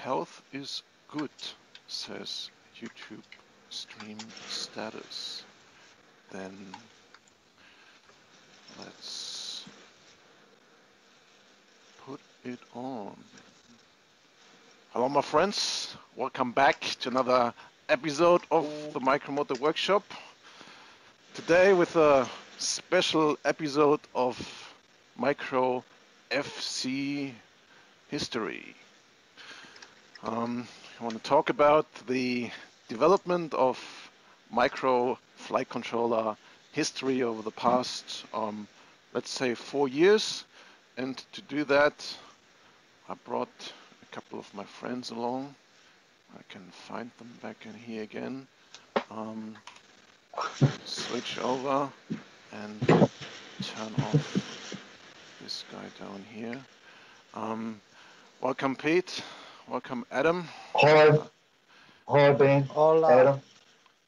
health is good, says YouTube stream status. Then let's put it on. Hello, my friends. Welcome back to another episode of the Micromotor Workshop. Today with a special episode of Micro FC history. I want to talk about the development of micro flight controller history over the past, let's say, 4 years. And to do that, I brought a couple of my friends along. I can find them back in here again. Switch over and turn off this guy down here. Welcome, Pete. Welcome, Adam. Hi. Hi, Ben. Hola. Adam.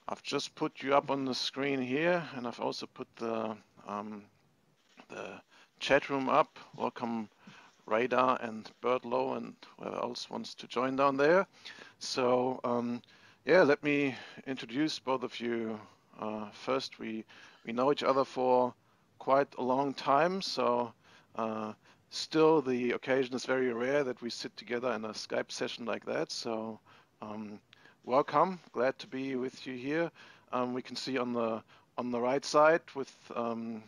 I've just put you up on the screen here, and I've also put the chat room up. Welcome, Radar and Birdlow, and whoever else wants to join down there. So, yeah, let me introduce both of you. First, we know each other for quite a long time, so still the occasion is very rare that we sit together in a Skype session like that. So, welcome. Glad to be with you here. We can see on the right side with the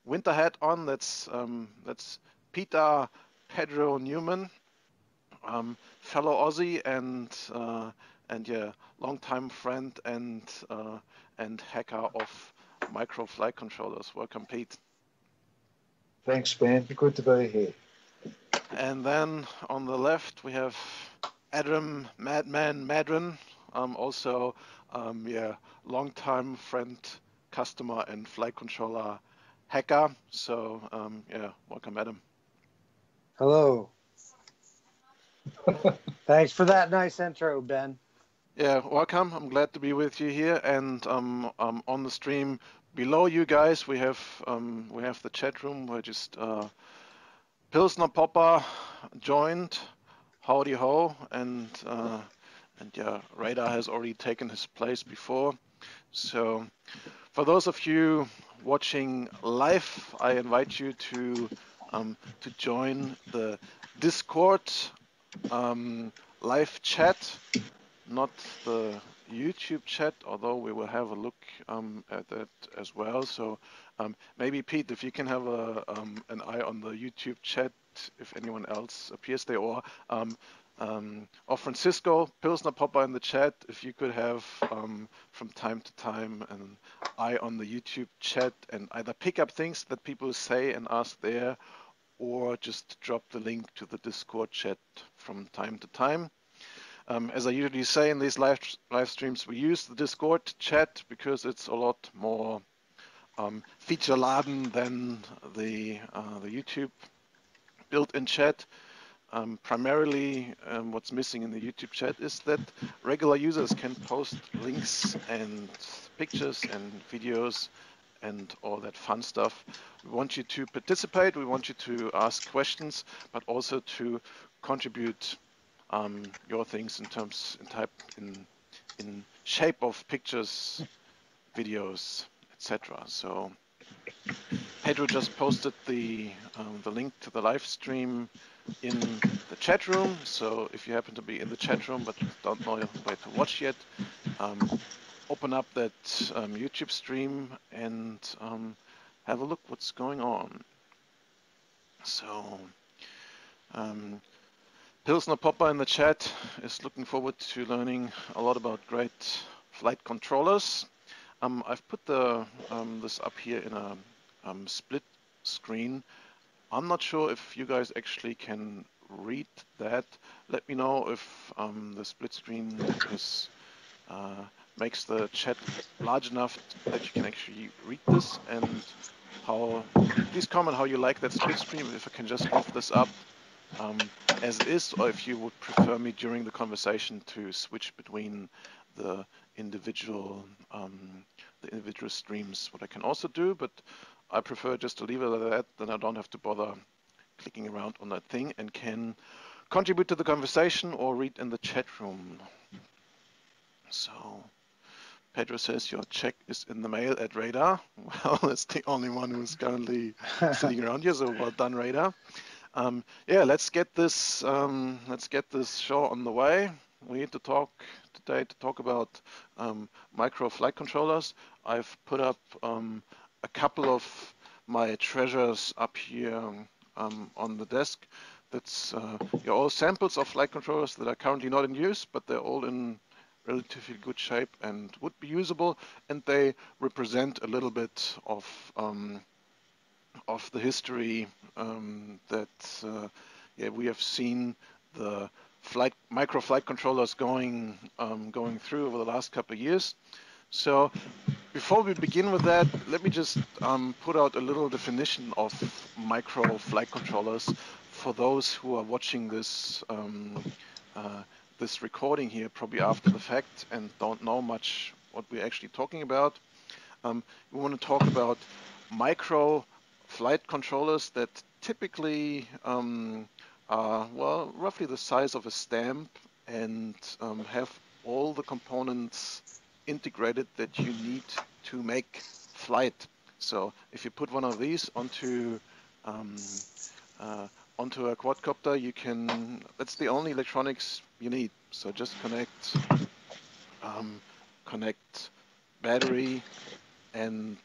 winter hat on. That's Peter Pedro Newman, fellow Aussie and yeah, longtime friend and hacker of micro flight controllers. Welcome, Pete. Thanks, Ben. Good to be here. And then on the left we have Adam Madman Madron, also yeah, longtime friend, customer, and flight controller hacker. So yeah, welcome, Adam. Hello. Thanks for that nice intro, Ben. Yeah, welcome. I'm glad to be with you here. And on the stream below you guys, we have the chat room where just Pilsner Popper joined. Howdy ho, and yeah, Radar has already taken his place before. So for those of you watching live, I invite you to join the Discord live chat, not the YouTube chat, although we will have a look at that as well. So maybe Pete, if you can have an eye on the YouTube chat, if anyone else appears there, or Francisco Pilsner Popper in the chat, if you could have from time to time an eye on the YouTube chat and either pick up things that people say and ask there, or just drop the link to the Discord chat from time to time. As I usually say in these live streams, we use the Discord chat because it's a lot more feature-laden than the YouTube built-in chat. Primarily, what's missing in the YouTube chat is that regular users can post links and pictures and videos and all that fun stuff. We want you to participate, we want you to ask questions, but also to contribute your things in shape of pictures, videos, etc. So Pedro just posted the link to the live stream in the chat room. So if you happen to be in the chat room but don't know where to watch yet, open up that YouTube stream and have a look what's going on. So Pilsner Popper in the chat is looking forward to learning a lot about great flight controllers. I've put this up here in a split screen. I'm not sure if you guys actually can read that. Let me know if the split screen makes the chat large enough that you can actually read this, and please comment how you like that split screen, if I can just leave this up as is, or if you would prefer me during the conversation to switch between the individual streams, what I can also do, but I prefer just to leave it like that, then I don't have to bother clicking around on that thing and can contribute to the conversation or read in the chat room. So, Pedro says your check is in the mail at Radar. Well, that's the only one who's currently sitting around here, so well done, Radar. Yeah, let's get this show on the way. We need to talk today about micro flight controllers. I've put up a couple of my treasures up here on the desk. That's all samples of flight controllers that are currently not in use, but they're all in relatively good shape and would be usable, and they represent a little bit of the history that we have seen the micro flight controllers going through over the last couple of years. So before we begin with that, let me just put out a little definition of micro flight controllers for those who are watching this this recording here probably after the fact and don't know much what we're actually talking about. We want to talk about micro flight controllers that typically are, well, roughly the size of a stamp and have all the components integrated that you need to make flight. So if you put one of these onto a quadcopter, you can, that's the only electronics you need. So just connect battery and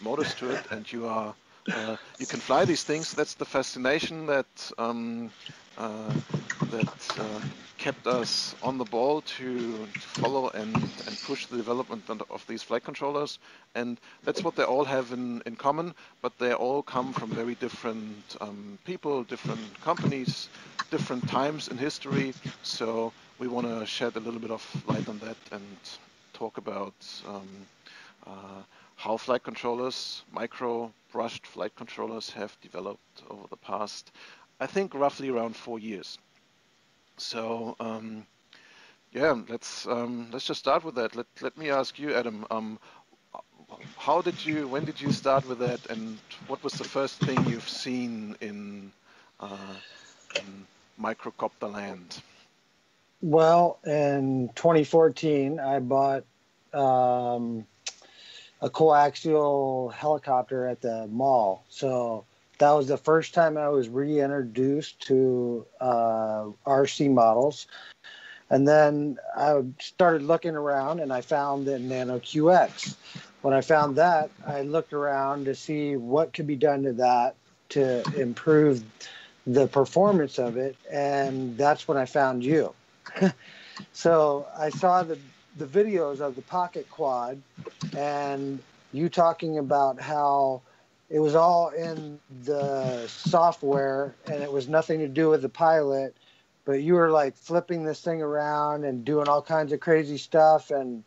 motors to it, and you are you can fly these things. That's the fascination that kept us on the ball to follow and push the development of these flight controllers. And that's what they all have in common, but they all come from very different people, different companies, different times in history. So we want to shed a little bit of light on that and talk about how flight controllers, micro brushed flight controllers, have developed over the past, I think, roughly around 4 years. So yeah, let's just start with that. Let me ask you, Adam, when did you start with that, and what was the first thing you've seen in microcopter land? Well, in 2014, I bought a coaxial helicopter at the mall. So that was the first time I was reintroduced to RC models. And then I started looking around and I found the Nano QX. When I found that, I looked around to see what could be done to that to improve the performance of it. And that's when I found you. So I saw the videos of the Pocket Quad and you talking about how it was all in the software and it was nothing to do with the pilot, but you were like flipping this thing around and doing all kinds of crazy stuff. And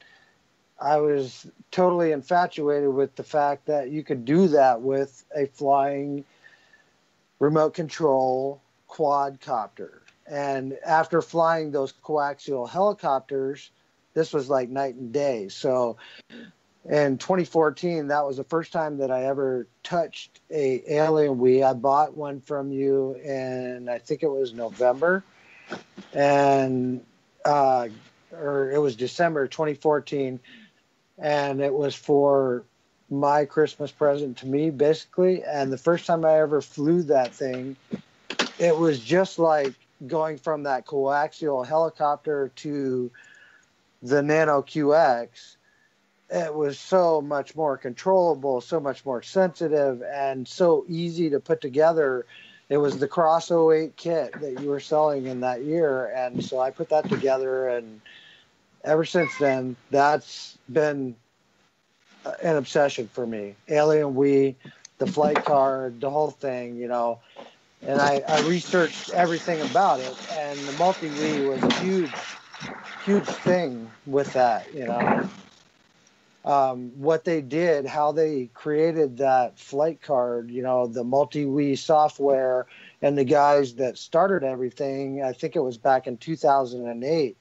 I was totally infatuated with the fact that you could do that with a flying remote control quadcopter. And after flying those coaxial helicopters, this was like night and day. So in 2014, that was the first time that I ever touched a Alienwee. I bought one from you in, I think it was November, and or it was December 2014, and it was for my Christmas present to me, basically. And the first time I ever flew that thing, it was just like going from that coaxial helicopter to the Nano QX. It was so much more controllable, so much more sensitive, and so easy to put together. It was the Cross 08 kit that you were selling in that year, and so I put that together, and ever since then, that's been an obsession for me. Alienwee, the flight card, the whole thing, you know. And I researched everything about it, and the multi-Wii was a huge thing with that, you know. What they did, how they created that flight card, you know, the multi-Wii software, and the guys that started everything, I think it was back in 2008,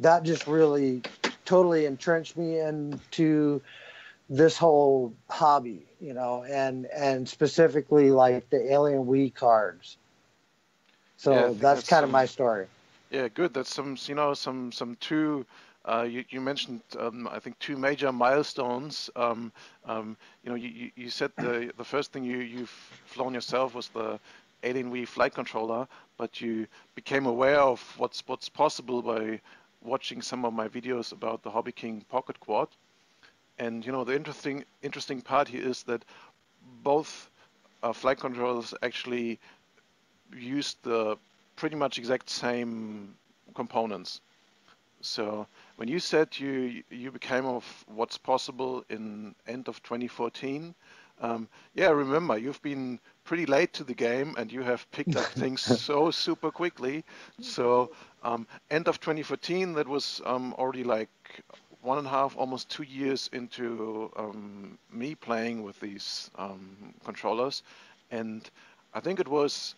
that just really totally entrenched me into this whole hobby, you know, and specifically like the Alienwee cards. So Yeah, I think that's that's kind of my story. yeah, good. That's some two. You mentioned I think two major milestones. You said the first thing you've flown yourself was the Alienware flight controller, but you became aware of what's possible by watching some of my videos about the Hobby King Pocket Quad. And the interesting part here is that both flight controllers actually used the pretty much exact same components. So when you said you became of what's possible in end of 2014, yeah, remember you've been pretty late to the game and you have picked up things so super quickly. So end of 2014, that was already like 1.5, almost 2 years into me playing with these controllers, and I think it was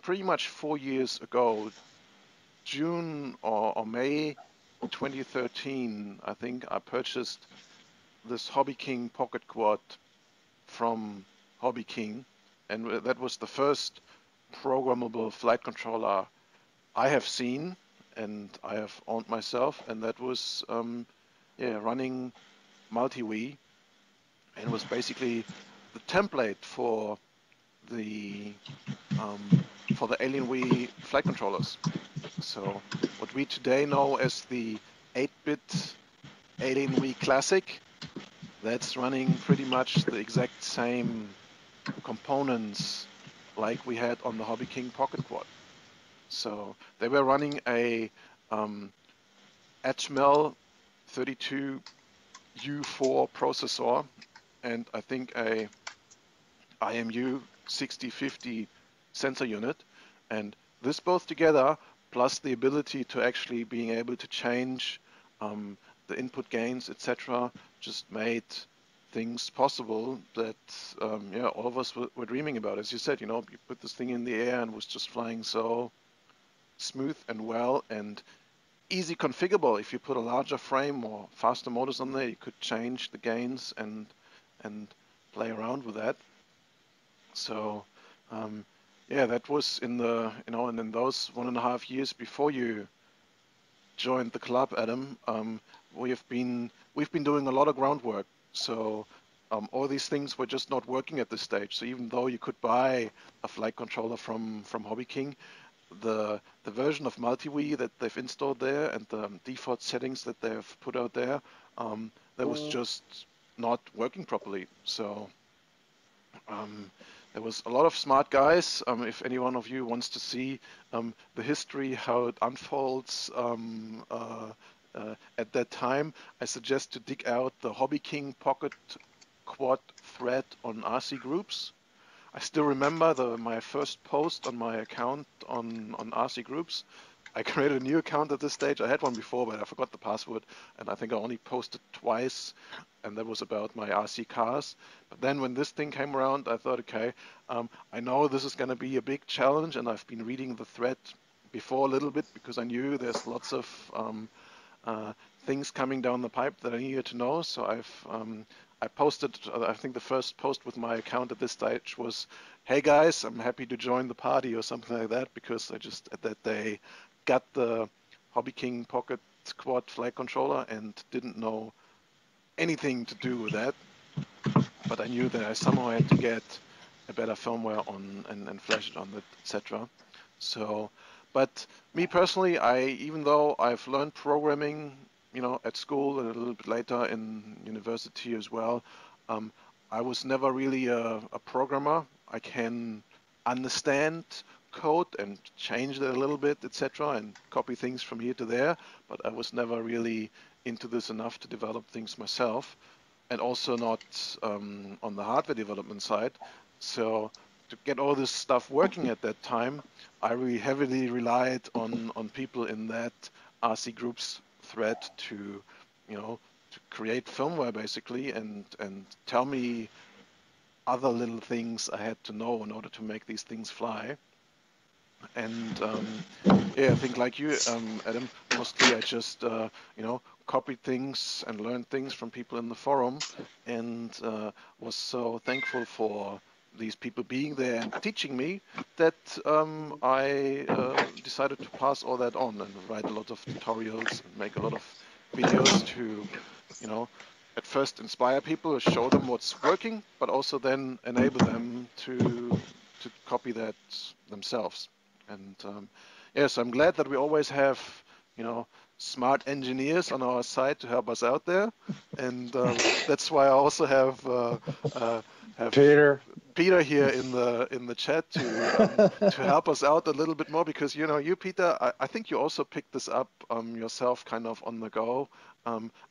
pretty much 4 years ago, June or May 2013, I think I purchased this Hobby King Pocket Quad from Hobby King, and that was the first programmable flight controller I have seen and I have owned myself, and that was running MultiWii, and was basically the template the for the Alienware flight controllers. So what we today know as the 8-bit Alienware Classic, that's running pretty much the exact same components like we had on the Hobby King Pocket Quad. So they were running a Atmel 32U4 processor and I think a IMU 6050 sensor unit, and this both together plus the ability to actually being able to change the input gains, etc., just made things possible that all of us were dreaming about. As you said, you put this thing in the air and was just flying so smooth and well and easy configurable. If you put a larger frame or faster motors on there, you could change the gains and play around with that. So that was in the and in those 1.5 years before you joined the club, Adam. We've been doing a lot of groundwork. So all these things were just not working at this stage. So even though you could buy a flight controller from Hobby King, the version of MultiWii that they've installed there and the default settings that they've put out there, that was just not working properly. So there was a lot of smart guys. If any one of you wants to see the history, how it unfolds at that time, I suggest to dig out the Hobby King Pocket Quad thread on RC Groups. I still remember my first post on my account on RC Groups. I created a new account at this stage. I had one before, but I forgot the password, and I think I only posted twice, and that was about my RC cars. But then when this thing came around, I thought, okay, I know this is going to be a big challenge, and I've been reading the thread before a little bit because I knew there's lots of things coming down the pipe that I needed to know. So I posted, I think the first post with my account at this stage was, hey guys, I'm happy to join the party or something like that, because I just at that day got the Hobby King Pocket Quad flight controller and didn't know anything to do with that. But I knew that I somehow had to get a better firmware on and flash it on it, etc. So, but me personally, even though I've learned programming, at school and a little bit later in university as well, I was never really a programmer. I can understand code and change it a little bit, etc., and copy things from here to there, but I was never really into this enough to develop things myself, and also not on the hardware development side. So to get all this stuff working at that time, I really heavily relied on people in that RC Groups thread to create firmware basically and tell me other little things I had to know in order to make these things fly. And I think like you, Adam, mostly I just copied things and learned things from people in the forum, and was so thankful for these people being there and teaching me that I decided to pass all that on and write a lot of tutorials and make a lot of videos to, you know, at first inspire people, show them what's working, but also then enable them to copy that themselves. And yes, I'm glad that we always have, you know, smart engineers on our side to help us out there, and that's why I also have Peter here in the chat to help us out a little bit more, because you know, you Peter, I think you also picked this up yourself kind of on the go,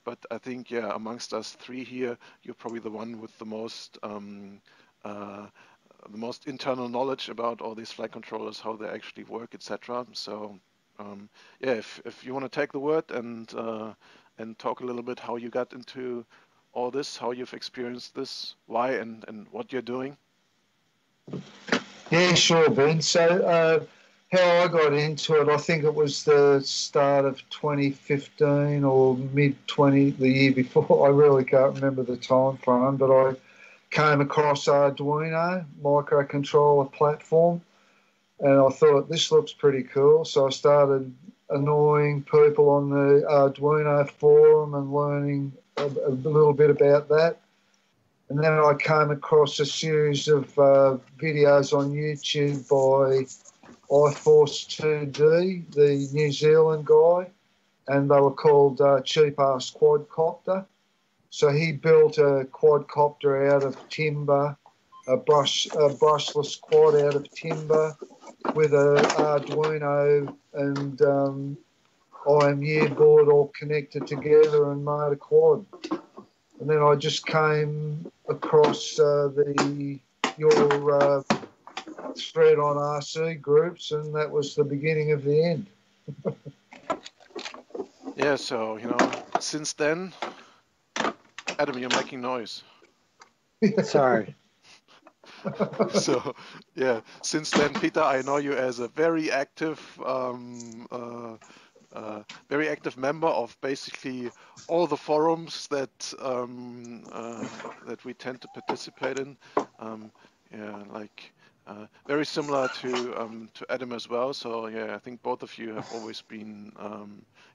but I think, yeah, amongst us three here, you're probably the one with the most internal knowledge about all these flight controllers, how they actually work, etc. So yeah, if you want to take the word and talk a little bit how you got into all this, how you've experienced this, why, and what you're doing. Yeah, sure, Ben. So how I got into it, I think it was the start of 2015 or mid-20, the year before. I really can't remember the time frame, but I came across Arduino microcontroller platform, and I thought, this looks pretty cool. So I started annoying people on the Arduino forum and learning a little bit about that. And then I came across a series of videos on YouTube by iForce2D, the New Zealand guy, and they were called Cheap Ass Quadcopter. So he built a quadcopter out of timber, a brushless quad out of timber with an Arduino and IMU board all connected together and made a quad. And then I just came across your thread on RC groups, and that was the beginning of the end. Yeah, so, you know, since then, Adam, you're making noise. Sorry. So, yeah, since then, Peter, I know you as a very active member of basically all the forums that that we tend to participate in. Yeah, like very similar to Adam as well. So yeah, I think both of you have always been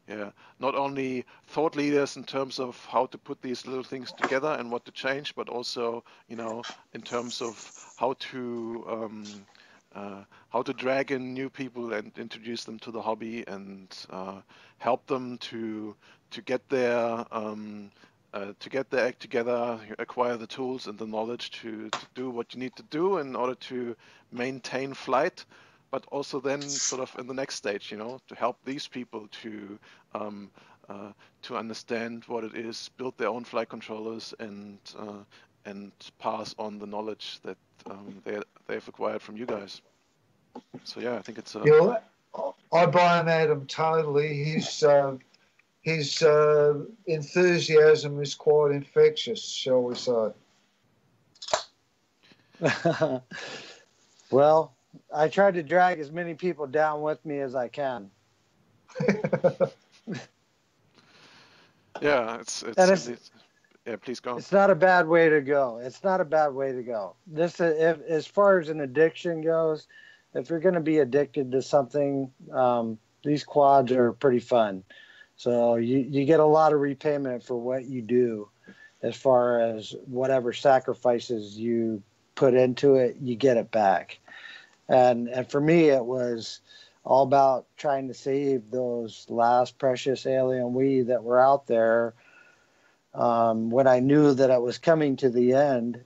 yeah, not only thought leaders in terms of how to put these little things together and what to change, but also, you know, in terms of how to drag in new people and introduce them to the hobby and help them to get their act together, acquire the tools and the knowledge to do what you need to do in order to maintain flight, but also then sort of in the next stage, you know, to help these people to understand what it is, build their own flight controllers, and pass on the knowledge that they've acquired from you guys. So yeah, I think it's yeah, I buy him, Adam, totally. His enthusiasm is quite infectious, shall we say. Well, I try to drag as many people down with me as I can. Yeah, it's yeah, please go on. It's not a bad way to go. It's not a bad way to go. This, as far as an addiction goes, if you're going to be addicted to something, these quads are pretty fun. So you get a lot of repayment for what you do, as far as whatever sacrifices you put into it, you get it back. And for me, it was all about trying to save those last precious alien we that were out there. When I knew that I was coming to the end,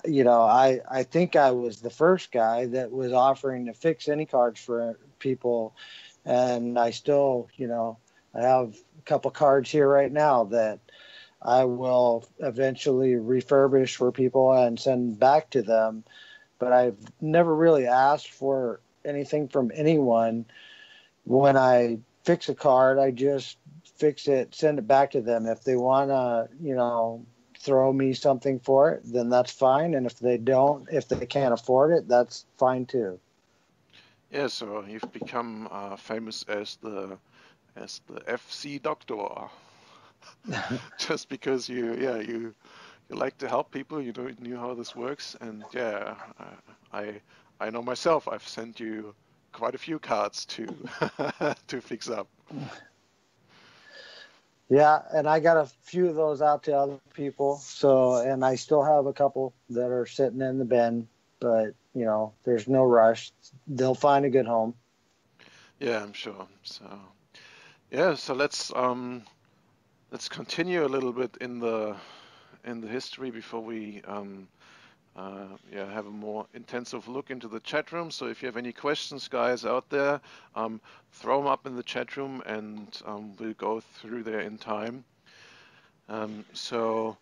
you know, I think I was the first guy that was offering to fix any cards for people, and I still, you know, I have a couple cards here right now that I will eventually refurbish for people and send back to them, but I've never really asked for anything from anyone. When I fix a card, I just fix it, send it back to them. If they want to, you know, throw me something for it, then that's fine. And if they don't, if they can't afford it, that's fine too. Yeah, so you've become famous as the FC Doctor, just because you you like to help people. You know, knew how this works, and yeah, I know myself. I've sent you quite a few cards to to fix up. Yeah, and I got a few of those out to other people. So, and I still have a couple that are sitting in the bin, but you know, there's no rush. They'll find a good home. Yeah, I'm sure. So yeah, so let's continue a little bit in the history before we yeah, have a more intensive look into the chat room. So if you have any questions, guys, out there, throw them up in the chat room, and we'll go through there in time. So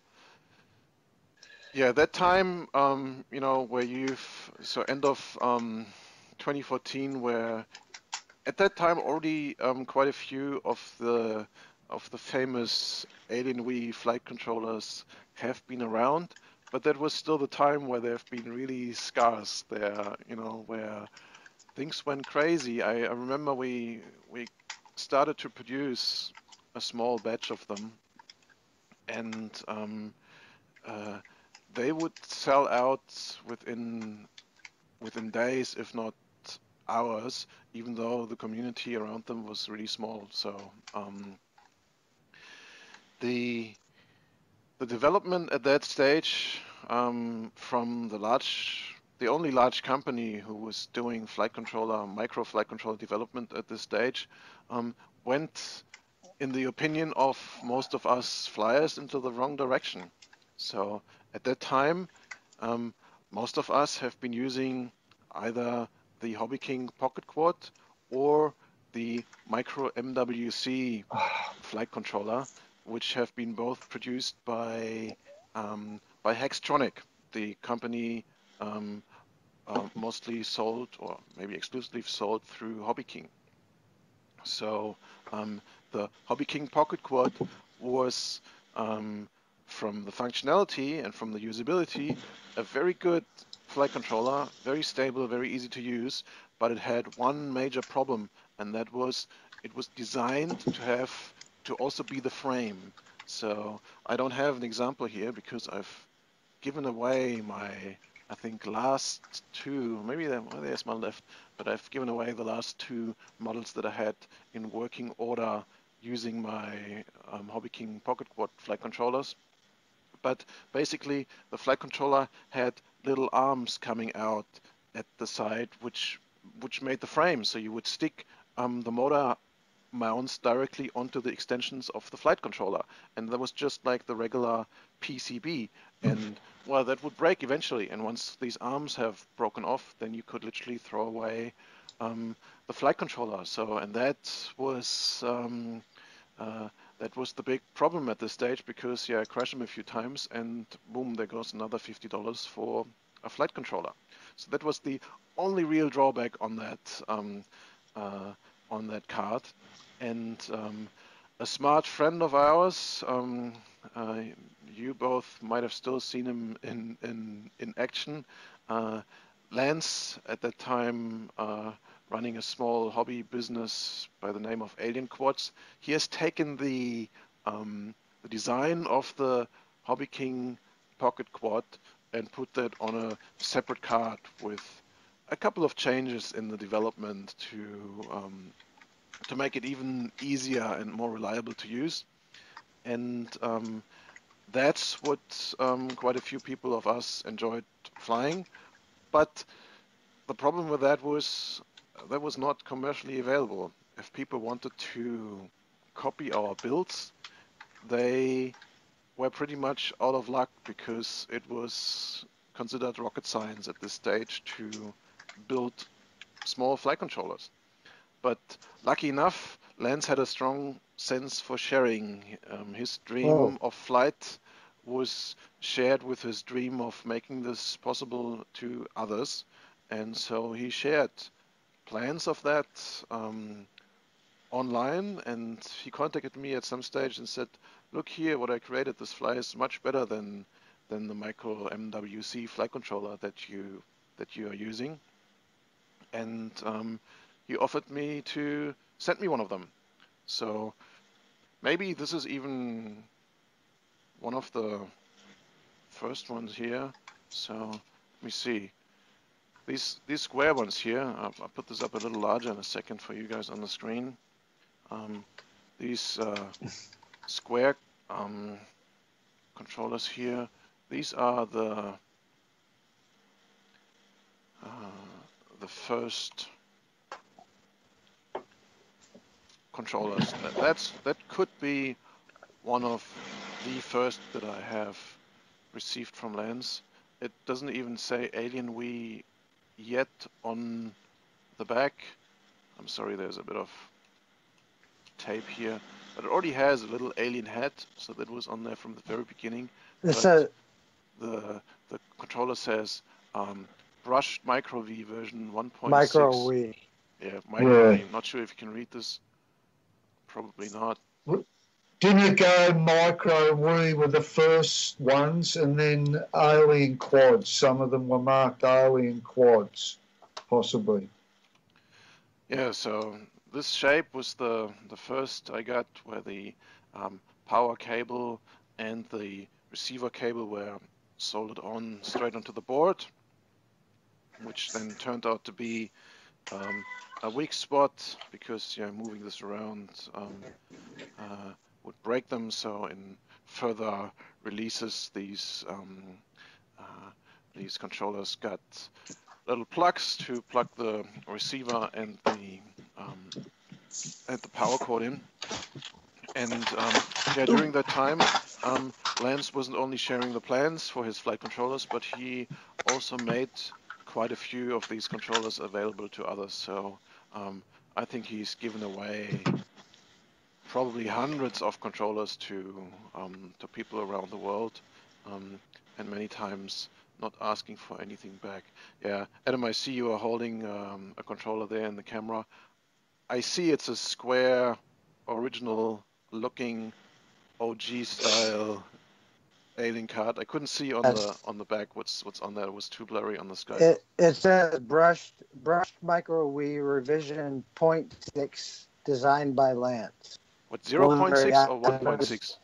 yeah, that time, you know, where so end of 2014, where at that time already quite a few of the famous Alienware flight controllers have been around, but that was still the time where they've been really scarce. There, you know, where things went crazy. I remember we started to produce a small batch of them, and uh, they would sell out within days, if not hours, even though the community around them was really small. So the the development at that stage from the only large company who was doing micro flight controller development at this stage, went, in the opinion of most of us flyers, into the wrong direction. So at that time, um, most of us have been using either the Hobby King Pocket Quad or the Micro MWC flight controller, which have been both produced by Hextronic, the company mostly sold, or maybe exclusively sold, through Hobby King. So the Hobby King Pocket Quad was, from the functionality and from the usability, a very good flight controller, very stable, very easy to use, but it had one major problem, and that was it was designed to also be the frame. So I don't have an example here because I've given away I think, last two, maybe there's one left, but I've given away the last two models that I had in working order using my Hobby King Pocket Quad flight controllers. But basically, the flight controller had little arms coming out at the side, which made the frame. So you would stick the motor mounts directly onto the extensions of the flight controller, and that was just like the regular PCB. And well, that would break eventually, and once these arms have broken off, then you could literally throw away the flight controller. So, and that was the big problem at this stage, because yeah, I crashed them a few times, and boom, there goes another $50 for a flight controller. So that was the only real drawback uh, on that card. And a smart friend of ours, uh, you both might have still seen him in action. Lance, at that time, running a small hobby business by the name of Alien Quads. He has taken the design of the Hobby King Pocket Quad and put that on a separate card with a couple of changes in the development to make it even easier and more reliable to use. And that's what quite a few people of us enjoyed flying. But the problem with that was not commercially available. If people wanted to copy our builds, they were pretty much out of luck, because it was considered rocket science at this stage to build small flight controllers. But lucky enough, Lance had a strong sense for sharing. His Oh, dream of flight was shared with his dream of making this possible to others. And so he shared plans of that online, and he contacted me at some stage and said, "Look here, what I created. This flies much better than the Micro MWC flight controller that you are using." And he offered me to send me one of them. So maybe this is even one of the first ones here. So let me see. These square ones here, I'll put this up a little larger in a second for you guys on the screen. These square controllers here, these are the first controllers. That could be one of the first that I have received from Lance. It doesn't even say Alienware yet on the back. I'm sorry, there's a bit of tape here, but it already has a little alien head, so that was on there from the very beginning. But the controller says brushed Micro V version 1.6. Micro V. Yeah, Micro V. Not sure if you can read this. Probably not. Didn't it go Micro V were the first ones, and then Alien Quads? Some of them were marked Alien Quads, possibly. Yeah, so this shape was the first I got, where the power cable and the receiver cable were soldered on straight onto the board, which then turned out to be a weak spot, because moving this around would break them. So in further releases, these controllers got little plugs to plug the receiver and the power cord in. And during that time, Lance wasn't only sharing the plans for his flight controllers, but he also made quite a few of these controllers available to others. So I think he's given away probably hundreds of controllers to people around the world, and many times not asking for anything back. Yeah, Adam, I see you are holding a controller there in the camera. I see it's a square, original looking OG style alien card. I couldn't see on the back what's on there. It was too blurry on the sky. It says brushed Micro V revision 0.6 designed by Lance. What, 0.6 or 1.6?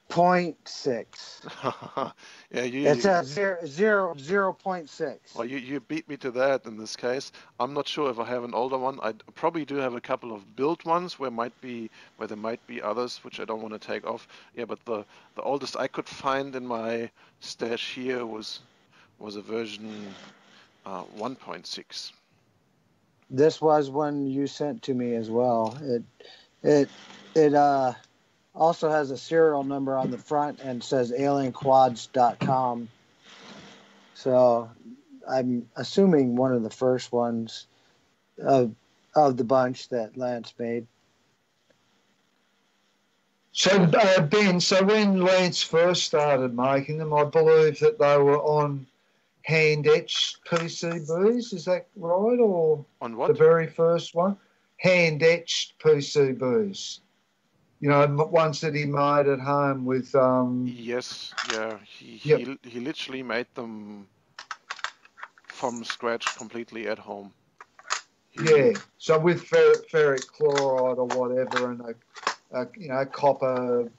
0.6. Yeah, it says 0.6. Well, you beat me to that in this case. I'm not sure if I have an older one. I probably do have a couple of built ones where there might be others which I don't want to take off. Yeah, but the oldest I could find in my stash here was a version 1.6. This was one you sent to me as well. It also has a serial number on the front and says alienquads.com. So I'm assuming one of the first ones of the bunch that Lance made. So Ben, so when Lance first started making them, I believe that they were on hand-etched PCBs. Is that right? Or on what? The very first one? Hand-etched PCBs. Ones that he made at home with... Yes, yeah. He literally made them from scratch completely at home. So with ferric chloride or whatever, and a copper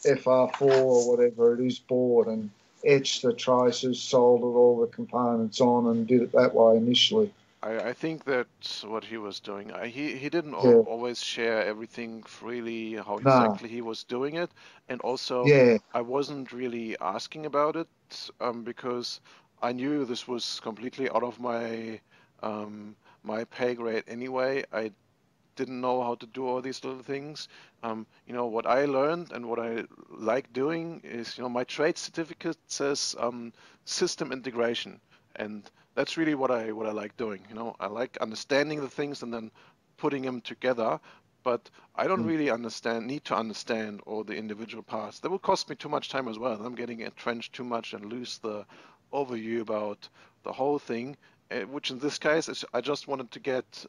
FR4 or whatever it is board, and etched the traces, soldered all the components on, and did it that way initially. I think that's what he was doing. He didn't always share everything freely, how exactly he was doing it. And also, I wasn't really asking about it because I knew this was completely out of my my pay grade anyway. I didn't know how to do all these little things. What I learned and what I like doing is, my trade certificate says system integration. And that's really what I like doing. I like understanding the things and then putting them together, but I don't really need to understand all the individual parts. That will cost me too much time as well. I'm getting entrenched too much and lose the overview about the whole thing, which in this case is I just wanted to get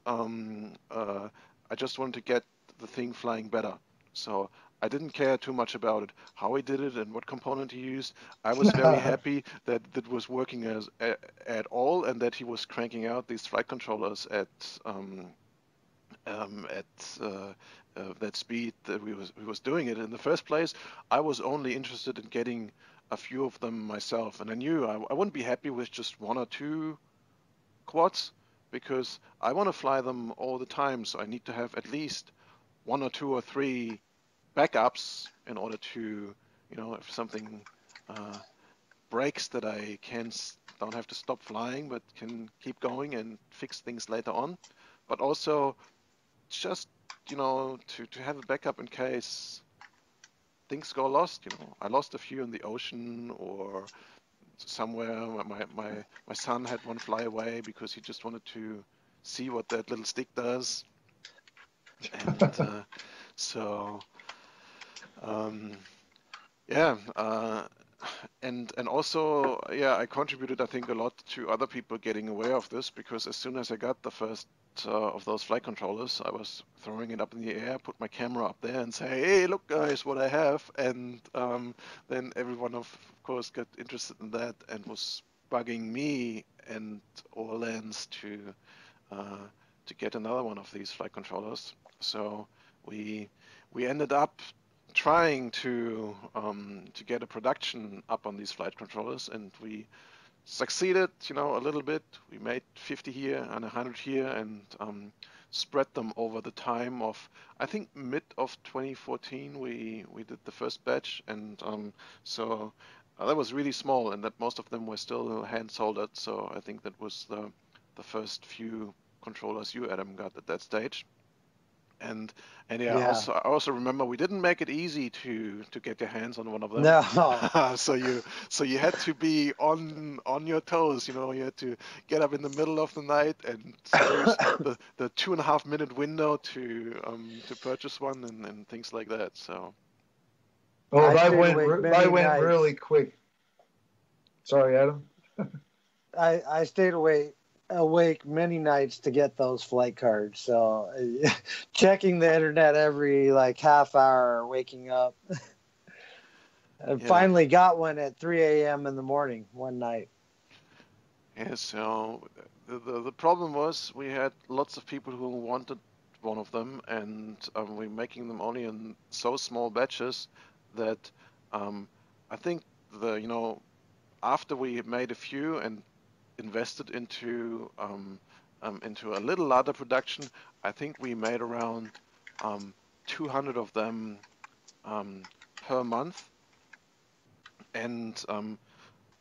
the thing flying better. So I didn't care too much about it, how he did it and what component he used. I was very happy that it was working at all, and that he was cranking out these flight controllers at at that speed that we was doing it in the first place. I was only interested in getting a few of them myself, and I knew I wouldn't be happy with just one or two quads because I want to fly them all the time. So I need to have at least one or two or three backups in order to, if something breaks, that I don't have to stop flying, but can keep going and fix things later on. But also just, to have a backup in case things go lost. I lost a few in the ocean or somewhere. My son had one fly away because he just wanted to see what that little stick does. And so, yeah, and also, yeah, I contributed, I think, a lot to other people getting aware of this, because as soon as I got the first of those flight controllers, I was throwing it up in the air, put my camera up there, and say, "Hey, look, guys, what I have!" And then everyone, of course, got interested in that and was bugging me and Orleans to get another one of these flight controllers. So we ended up trying to get a production up on these flight controllers, and we succeeded, a little bit. We made 50 here and 100 here, and spread them over the time of, I think, mid of 2014. We did the first batch, and so that was really small, and that most of them were still hand soldered. So I think that was the first few controllers you, Adam, got at that stage. And yeah, Yeah. I also remember we didn't make it easy to get your hands on one of them. No. So you had to be on your toes. You had to get up in the middle of the night and use the 2.5 minute window to purchase one and things like that. So. Oh, I they stayed went awake they many went nights. really quick. Sorry, Adam. I stayed awake many nights to get those flight cards. So checking the internet every like half hour, waking up. I Yeah. finally got one at 3 a.m. in the morning one night. Yeah, so the problem was we had lots of people who wanted one of them, and we're making them only in so small batches that I think after we made a few and invested into a little larger production, I think we made around 200 of them per month, and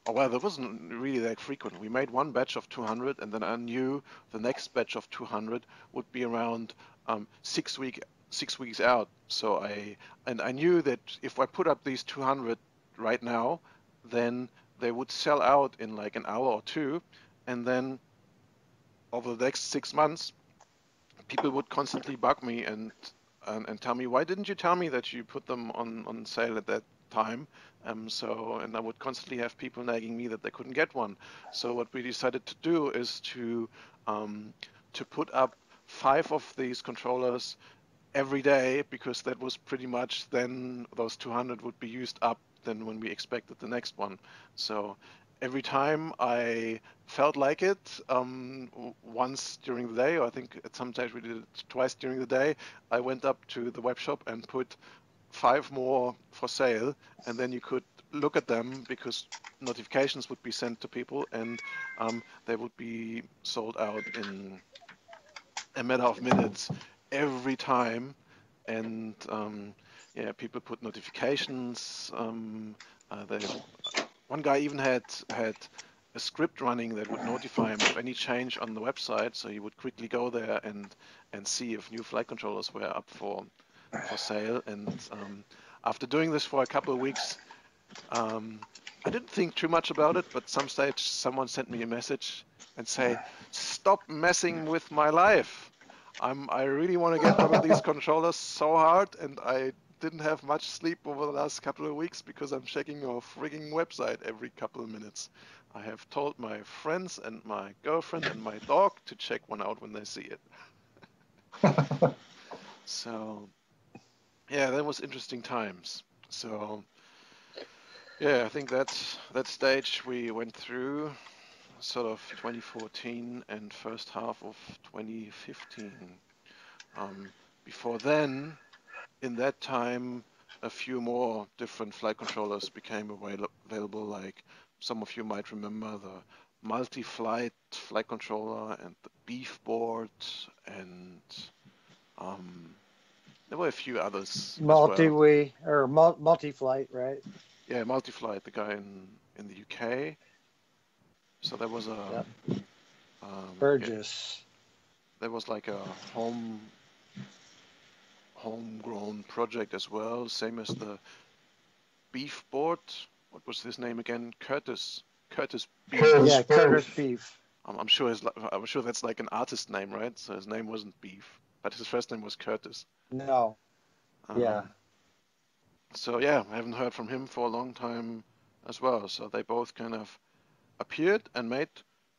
well, that wasn't really that frequent. We made one batch of 200, and then I knew the next batch of 200 would be around 6 weeks out. So I knew that if I put up these 200 right now, then they would sell out in like an hour or two, and then over the next 6 months, people would constantly bug me and tell me, why didn't you tell me that you put them on sale at that time? And I would constantly have people nagging me that they couldn't get one. So what we decided to do is to put up 5 of these controllers every day, because that was pretty much then those 200 would be used up then when we expected the next one. So every time I felt like it, once during the day, or I think at some stage we did it twice during the day, I went up to the web shop and put 5 more for sale, and then you could look at them because notifications would be sent to people, and they would be sold out in a matter of minutes every time. And yeah, people put notifications. One guy even had a script running that would notify him of any change on the website, so he would quickly go there and see if new flight controllers were up for sale. And after doing this for a couple of weeks, I didn't think too much about it, but some stage someone sent me a message and say, "Stop messing with my life. I really want to get one of these controllers so hard, and I didn't have much sleep over the last couple of weeks because I'm checking your frigging website every couple of minutes. I have told my friends and my girlfriend and my dog to check one out when they see it." So yeah, that was interesting times. So yeah, I think that stage we went through, sort of 2014 and first half of 2015. Before then, in that time, a few more different flight controllers became available. Like some of you might remember the multi-flight flight controller and the beef board, and there were a few others as well. Multi-Wii or multi-flight, right? Yeah, multi-flight, the guy in the UK. So there was a Burgess. there was like a homegrown project as well, same as the beef board. What was his name again? Curtis Beef. Curtis Curtis Beef. I'm sure that's like an artist name, right? So his name wasn't Beef, but his first name was Curtis. No. Yeah. So yeah, I haven't heard from him for a long time as well. So they both kind of appeared and made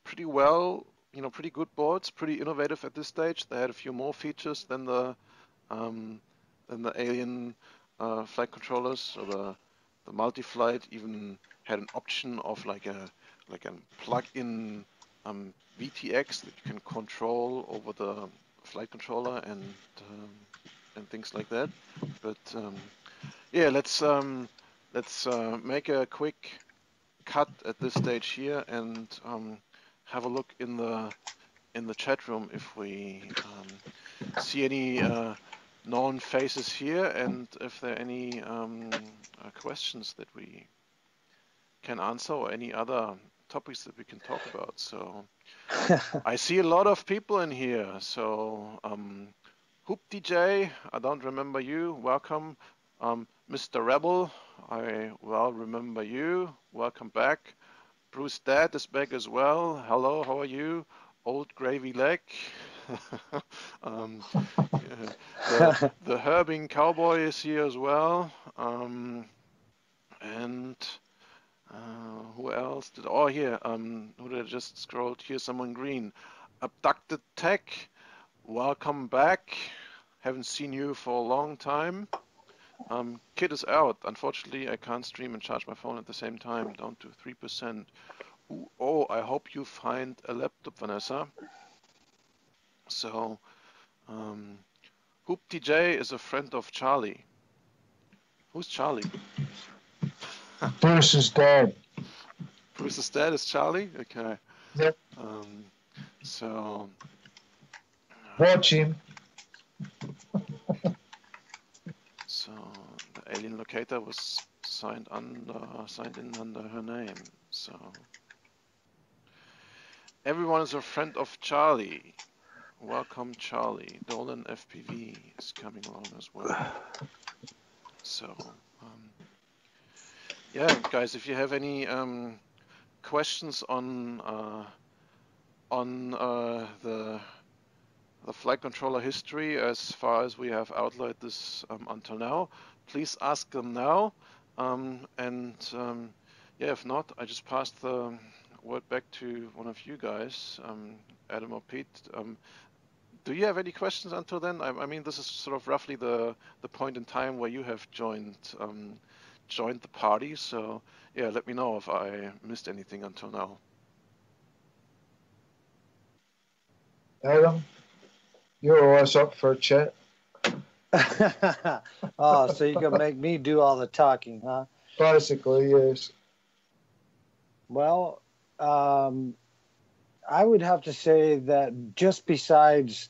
pretty well, pretty good boards, pretty innovative at this stage. They had a few more features than the Alien flight controllers. So the multi-flight even had an option of like a plug-in VTX that you can control over the flight controller and things like that. But yeah, let's make a quick cut at this stage here and have a look in the chat room if we see any known faces here, and if there are any questions that we can answer or any other topics that we can talk about. So I see a lot of people in here. So Hoop DJ, I don't remember you. Welcome. Mr. Rebel, I well remember you. Welcome back. Bruce Dad is back as well. Hello, how are you? Old Gravy Leg. The Herbing Cowboy is here as well. And who else did? Oh, here. Who did I just scroll? Here, someone green. Abducted Tech. Welcome back. Haven't seen you for a long time. Kit is out. Unfortunately, I can't stream and charge my phone at the same time. Down to 3%. Ooh, oh, I hope you find a laptop, Vanessa. So, Hoop DJ is a friend of Charlie. Who's Charlie? Bruce's dad. Bruce's dad is Charlie? Okay. Yep. So. Watch him. So the alien locator was signed in under her name. So everyone is a friend of Charlie. Welcome, Charlie. Dolan FPV is coming along as well. So yeah, guys, if you have any questions on the flight controller history as far as we have outlined this until now, please ask them now. Yeah, if not, I just passed the word back to one of you guys, Adam or Pete. Do you have any questions until then? I mean, this is sort of roughly the point in time where you have joined the party. So yeah, let me know if I missed anything until now. Adam, you're always up for a chat. Oh, so you can make me do all the talking, huh? Basically, yes. Well, I would have to say that just besides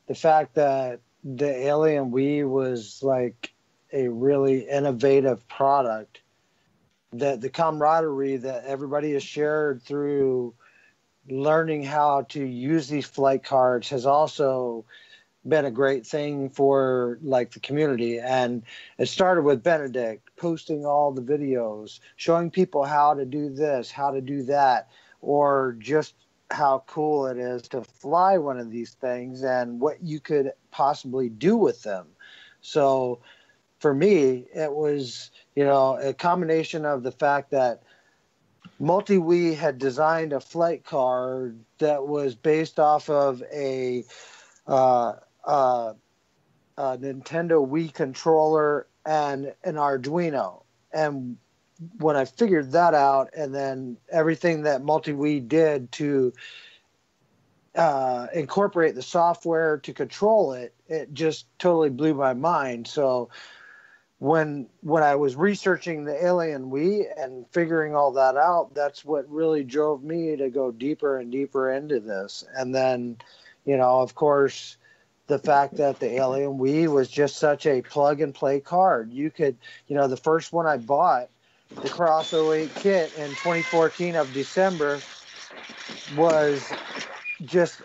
the fact that the Alien Wii was like a really innovative product, that the camaraderie that everybody has shared through learning how to use these flight cards has also been a great thing for like the community. And it started with Benedict posting all the videos, showing people how to do this, how to do that, or just how cool it is to fly one of these things and what you could possibly do with them. So for me, it was, a combination of the fact that MultiWii had designed a flight card that was based off of a Nintendo Wii controller and an Arduino. And when I figured that out, and then everything that MultiWii did to incorporate the software to control it, it just totally blew my mind. So when I was researching the Alienware and figuring all that out, that's what really drove me to go deeper and deeper into this. And then, of course, the fact that the Alienware was just such a plug and play card. You could, the first one I bought, the Cross 08 kit in 2014 of December, was just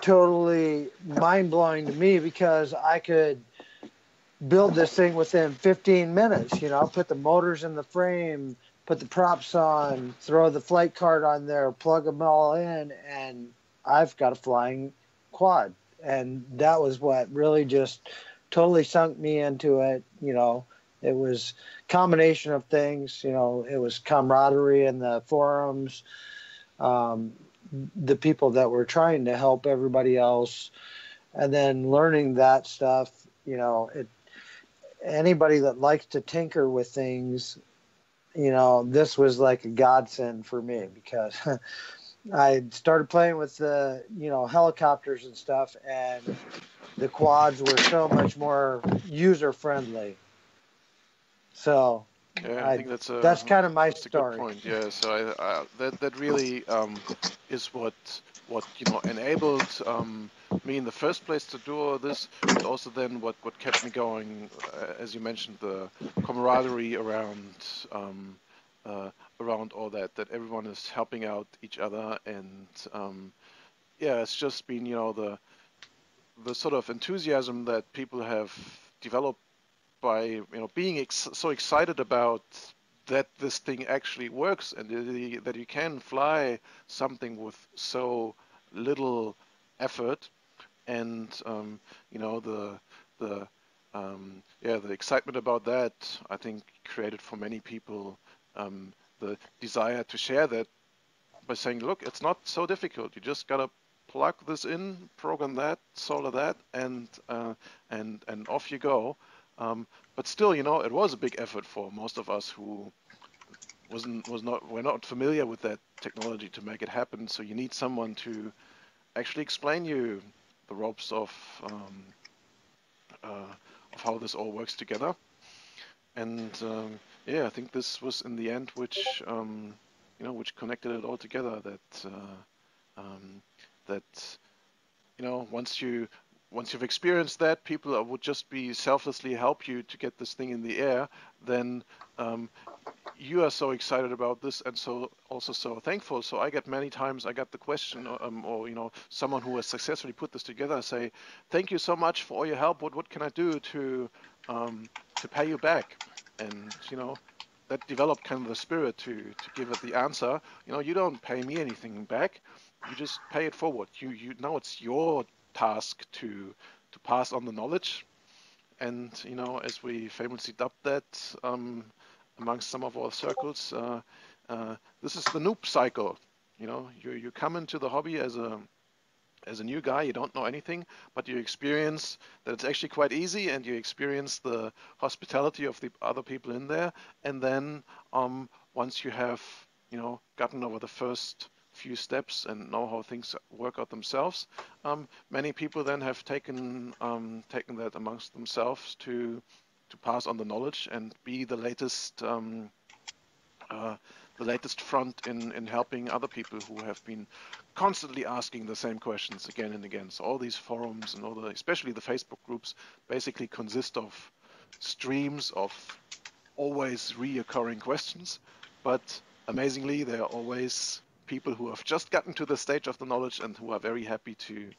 totally mind-blowing to me because I could build this thing within 15 minutes, put the motors in the frame, put the props on, throw the flight card on there, plug them all in, and I've got a flying quad. And that was what really just totally sunk me into it. It was a combination of things. It was camaraderie in the forums, the people that were trying to help everybody else, and then learning that stuff. Anybody that likes to tinker with things, this was like a godsend for me because I started playing with the, helicopters and stuff, and the quads were so much more user friendly. So yeah, I think that's kind of my story. A good point. Yeah, so that really is what enabled me in the first place to do all this, but also then what kept me going, as you mentioned, the camaraderie around all that everyone is helping out each other, and it's just been the sort of enthusiasm that people have developed by being so excited about that this thing actually works and that you can fly something with so little effort, and the excitement about that, I think, created for many people the desire to share that by saying, look, it's not so difficult. You just gotta plug this in, program that, solder that, and off you go. But still, it was a big effort for most of us who we're not familiar with that technology to make it happen. So you need someone to actually explain you the ropes of how this all works together. And I think this was in the end which connected it all together. That once you've experienced that, people would just be selflessly help you to get this thing in the air, then you are so excited about this and so also so thankful. So I get many times, I got the question or someone who has successfully put this together say, thank you so much for all your help. What can I do to pay you back? And that developed kind of the spirit to give it the answer. You don't pay me anything back. You just pay it forward. You know it's your task to pass on the knowledge, and as we famously dubbed that amongst some of our circles, this is the noob cycle. You come into the hobby as a new guy, you don't know anything, but you experience that it's actually quite easy, and you experience the hospitality of the other people in there, and then once you have gotten over the first few steps and know how things work out themselves, many people then have taken that amongst themselves to pass on the knowledge and be the latest front in helping other people who have been constantly asking the same questions again and again. So all these forums and especially the Facebook groups basically consist of streams of always reoccurring questions, but amazingly there are always people who have just gotten to the stage of the knowledge and who are very happy to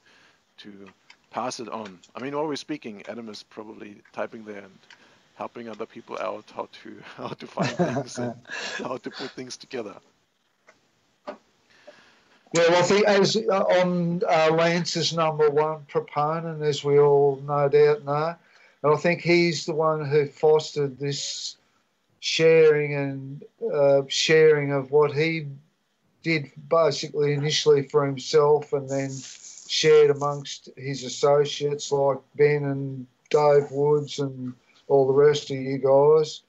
pass it on. I mean, always speaking, Adam is probably typing there and helping other people out how to find things and how to put things together. Yeah, well, I think as on Lance's number one proponent, as we all no doubt know, and I think he's the one who fostered this sharing of what he did basically initially for himself, and then shared amongst his associates like Ben and Dave Woods and all the rest of you guys.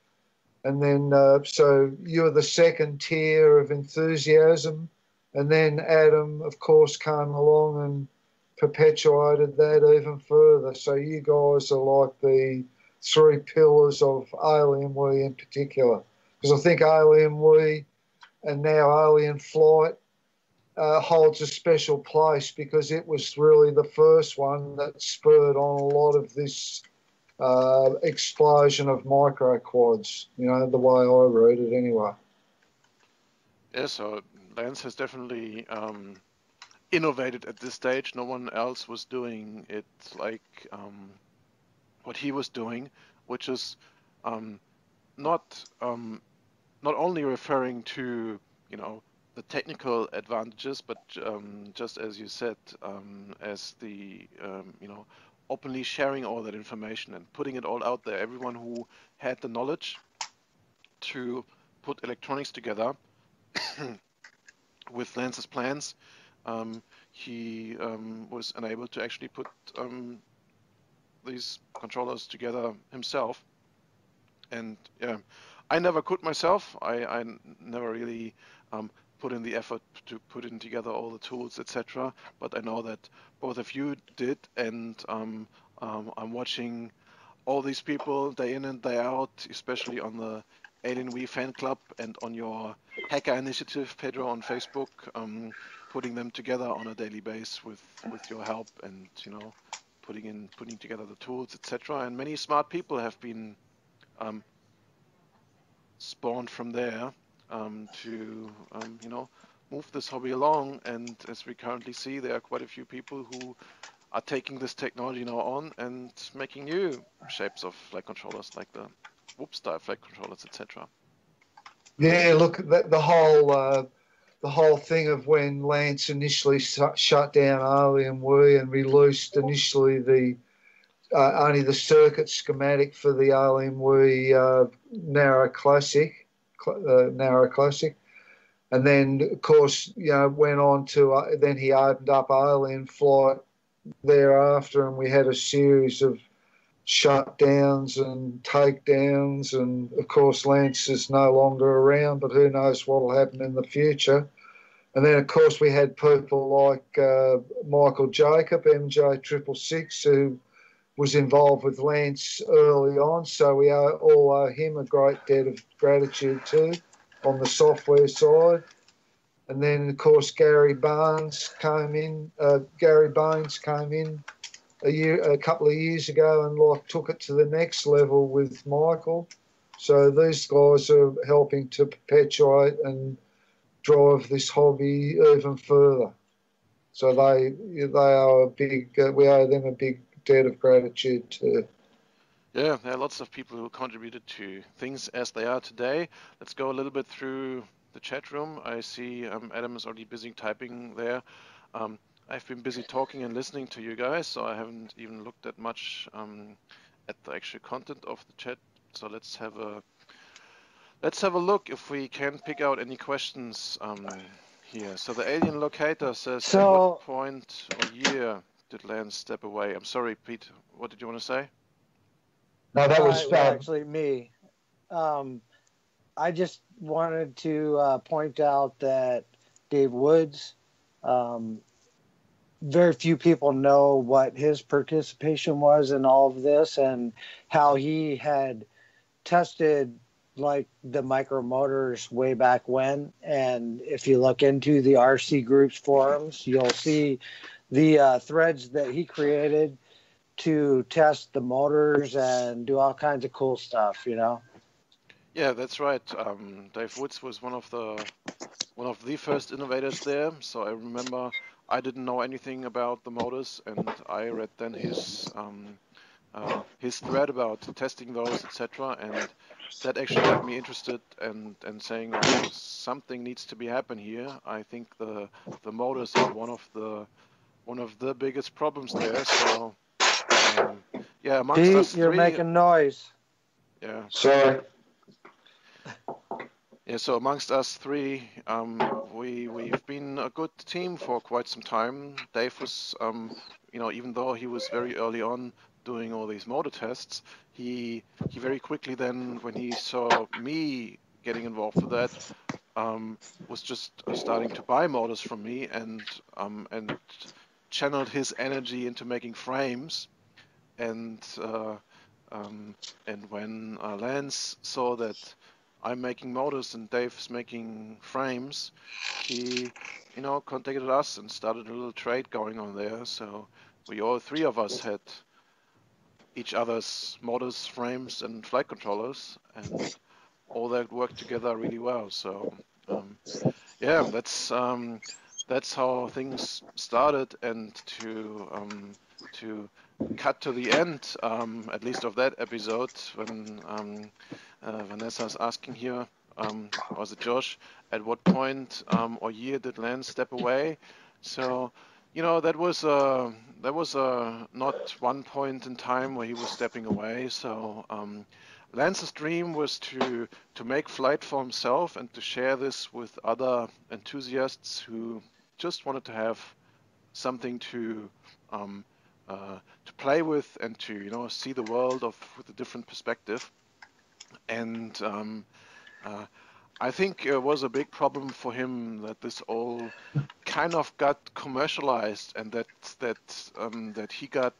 And then so you're the second tier of enthusiasm And then Adam, of course, came along and perpetuated that even further. So you guys are like the three pillars of Alienware in particular. Because I think Alienware and now Alien Flight holds a special place because it was really the first one that spurred on a lot of this explosion of micro quads, you know, the way I read it anyway. Yeah, so Lance has definitely innovated at this stage. No one else was doing it like what he was doing, which is not only referring to, you know, the technical advantages, but just as you said, as the you know, openly sharing all that information and putting it all out there. Everyone who had the knowledge to put electronics together with Lance's plans, he was unable to actually put these controllers together himself. And yeah, I never could myself. I never really put in the effort to put in together all the tools, etc. But I know that both of you did, and I'm watching all these people day in and day out, especially on the Alienware fan club and on your hacker initiative, Pedro, on Facebook, putting them together on a daily basis with your help, and, you know, putting together the tools, etc. And many smart people have been spawned from there to you know, move this hobby along. And as we currently see, there are quite a few people who are taking this technology now on and making new shapes of flight controllers, like the Whoop style flight controllers, etc. Yeah, look, the whole thing of when Lance initially shut down Alienware and released initially the only the circuit schematic for the Alienware Narrow Classic, and then of course, you know, went on to then he opened up Alien Flight thereafter, and we had a series of shutdowns and takedowns, and of course Lance is no longer around, but who knows what will happen in the future. And then of course we had people like Michael Jacob, MJ666, who was involved with Lance early on, so we all owe him a great debt of gratitude too on the software side. And then of course Gary Baines came in a couple of years ago and like took it to the next level with Michael. So these guys are helping to perpetuate and drive this hobby even further. So they are a big. We owe them a big debt of gratitude too. Yeah, there are lots of people who contributed to things as they are today. Let's go a little bit through the chat room. I see Adam is already busy typing there. I've been busy talking and listening to you guys, so I haven't even looked at much at the actual content of the chat. So let's have a look if we can pick out any questions here. So the alien locator says, at what point or year did Lance step away? I'm sorry, Pete. What did you want to say? No, that was actually me. I just wanted to point out that Dave Woods, very few people know what his participation was in all of this and how he had tested like the micro motors way back when. And if you look into the RC Group's forums, you'll see the threads that he created to test the motors and do all kinds of cool stuff, you know? Yeah, that's right. Dave Woods was one of the first innovators there. So I remember I didn't know anything about the motors, and I read then his thread about testing those, etc. And that actually got me interested and saying, oh, something needs to be happen here. I think the motors are one of the biggest problems there. So yeah, amongst Pete, us you're three, making noise. Yeah. Sorry. Yeah, so amongst us three, we've been a good team for quite some time. Dave was, you know, even though he was very early on doing all these motor tests, he very quickly then, when he saw me getting involved with that, was just starting to buy motors from me and channeled his energy into making frames. And when Lance saw that I'm making motors and Dave's making frames, he, contacted us and started a little trade going on there. So we all three of us had each other's motors, frames, and flight controllers, and all that worked together really well. So yeah, that's how things started. And to cut to the end, at least of that episode, when Vanessa's asking here, or was it Josh, at what point or year did Lance step away? So, that was not one point in time where he was stepping away. So Lance's dream was to make flight for himself and to share this with other enthusiasts who just wanted to have something to play with and to see the world with a different perspective. And I think it was a big problem for him that this all kind of got commercialized, and that he got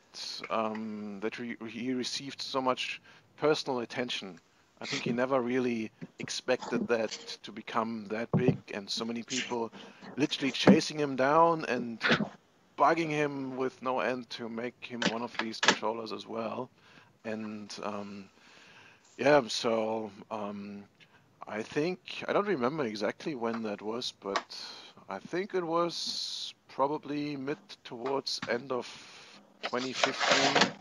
he received so much personal attention. I think he never really expected that to become that big, and so many people literally chasing him down and bugging him with no end to make him one of these controllers as well. And yeah, so I think I don't remember exactly when that was, but I think it was probably mid towards end of 2015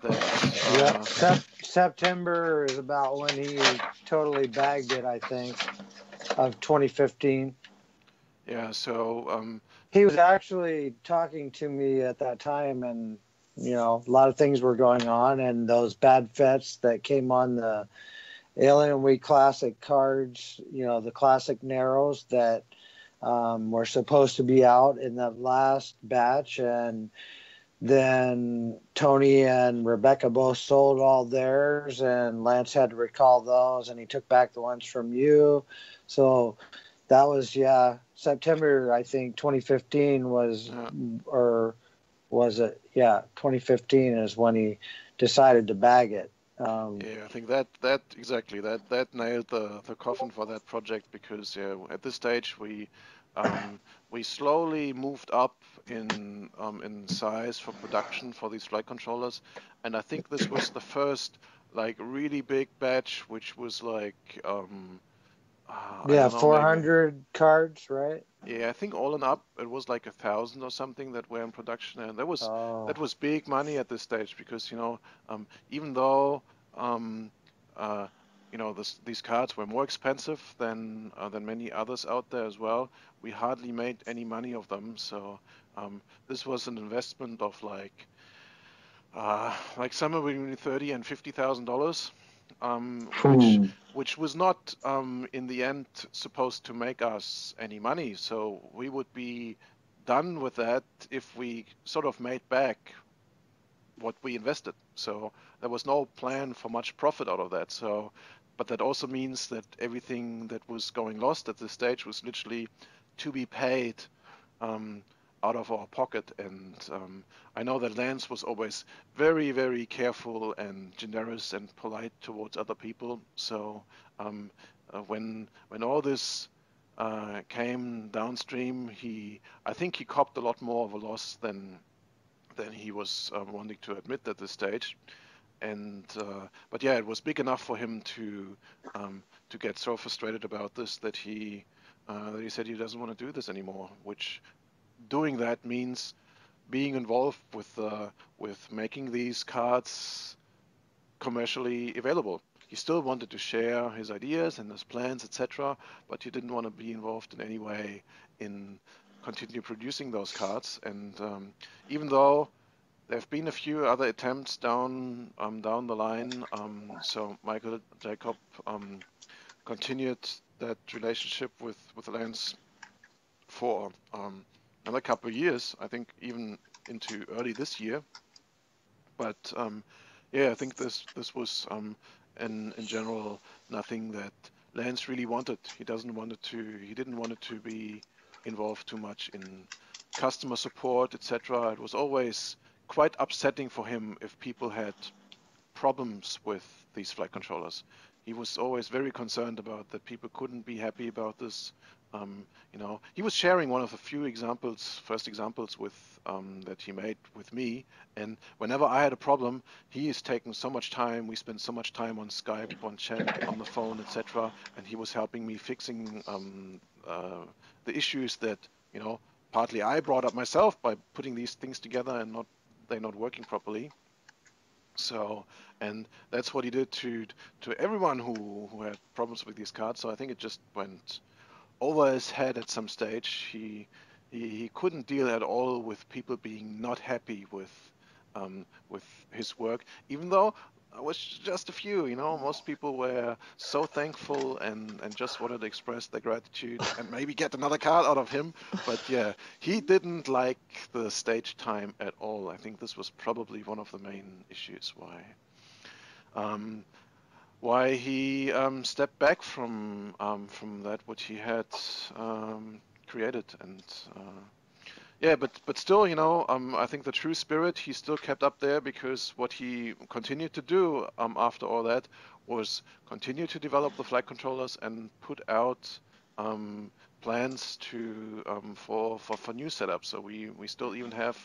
that September is about when he totally bagged it, I think, of 2015. Yeah, so he was actually talking to me at that time, and a lot of things were going on, and those bad fets that came on the Alienware Classic cards, the classic narrows that were supposed to be out in the last batch, and then Tony and Rebecca both sold all theirs, and Lance had to recall those, and he took back the ones from you. So that was, September, I think, 2015 was, or was it? Yeah, 2015 is when he decided to bag it. Yeah, I think that exactly that nailed the coffin for that project, because at this stage we slowly moved up in size for production for these flight controllers, and I think this was the first like really big batch, which was like I don't know, 400 maybe cards, right? Yeah, I think all in up it was like 1,000 or something that were in production, and that was big money at this stage, because even though these cards were more expensive than many others out there as well, we hardly made any money of them. So this was an investment of like somewhere between $30,000 and $50,000. Which was not in the end supposed to make us any money. So we would be done with that if we sort of made back what we invested. So there was no plan for much profit out of that. So, but that also means that everything that was going lost at this stage was literally to be paid out of our pocket. And I know that Lance was always very, very careful and generous and polite towards other people. So when all this came downstream, I think he copped a lot more of a loss than he was wanting to admit at this stage. And but yeah, it was big enough for him to get so frustrated about this that he said he doesn't want to do this anymore, which doing that means being involved with making these cards commercially available. He still wanted to share his ideas and his plans, etc., but he didn't want to be involved in any way in continue producing those cards. And even though there have been a few other attempts down the line, so Michael Jacob continued that relationship with Lance for another couple of years, I think even into early this year. But I think this was in general nothing that Lance really wanted. He didn't want it to be involved too much in customer support, etc. It was always quite upsetting for him if people had problems with these flight controllers. He was always very concerned about that people couldn't be happy about this. He was sharing one of the first examples with that he made with me. And whenever I had a problem, he is taking so much time. We spent so much time on Skype, on chat, on the phone, etc. And he was helping me fixing the issues that partly I brought up myself by putting these things together and they're not working properly. So, and that's what he did to everyone who had problems with these cards. So I think it just went over his head at some stage. He couldn't deal at all with people being not happy with his work, even though it was just a few. Most people were so thankful and just wanted to express their gratitude and maybe get another card out of him. But yeah, he didn't like the stage time at all. I think this was probably one of the main issues why he stepped back from that what he had created. And but still, I think the true spirit he still kept up there, because what he continued to do after all that was continue to develop the flight controllers and put out plans to for new setups. So we still even have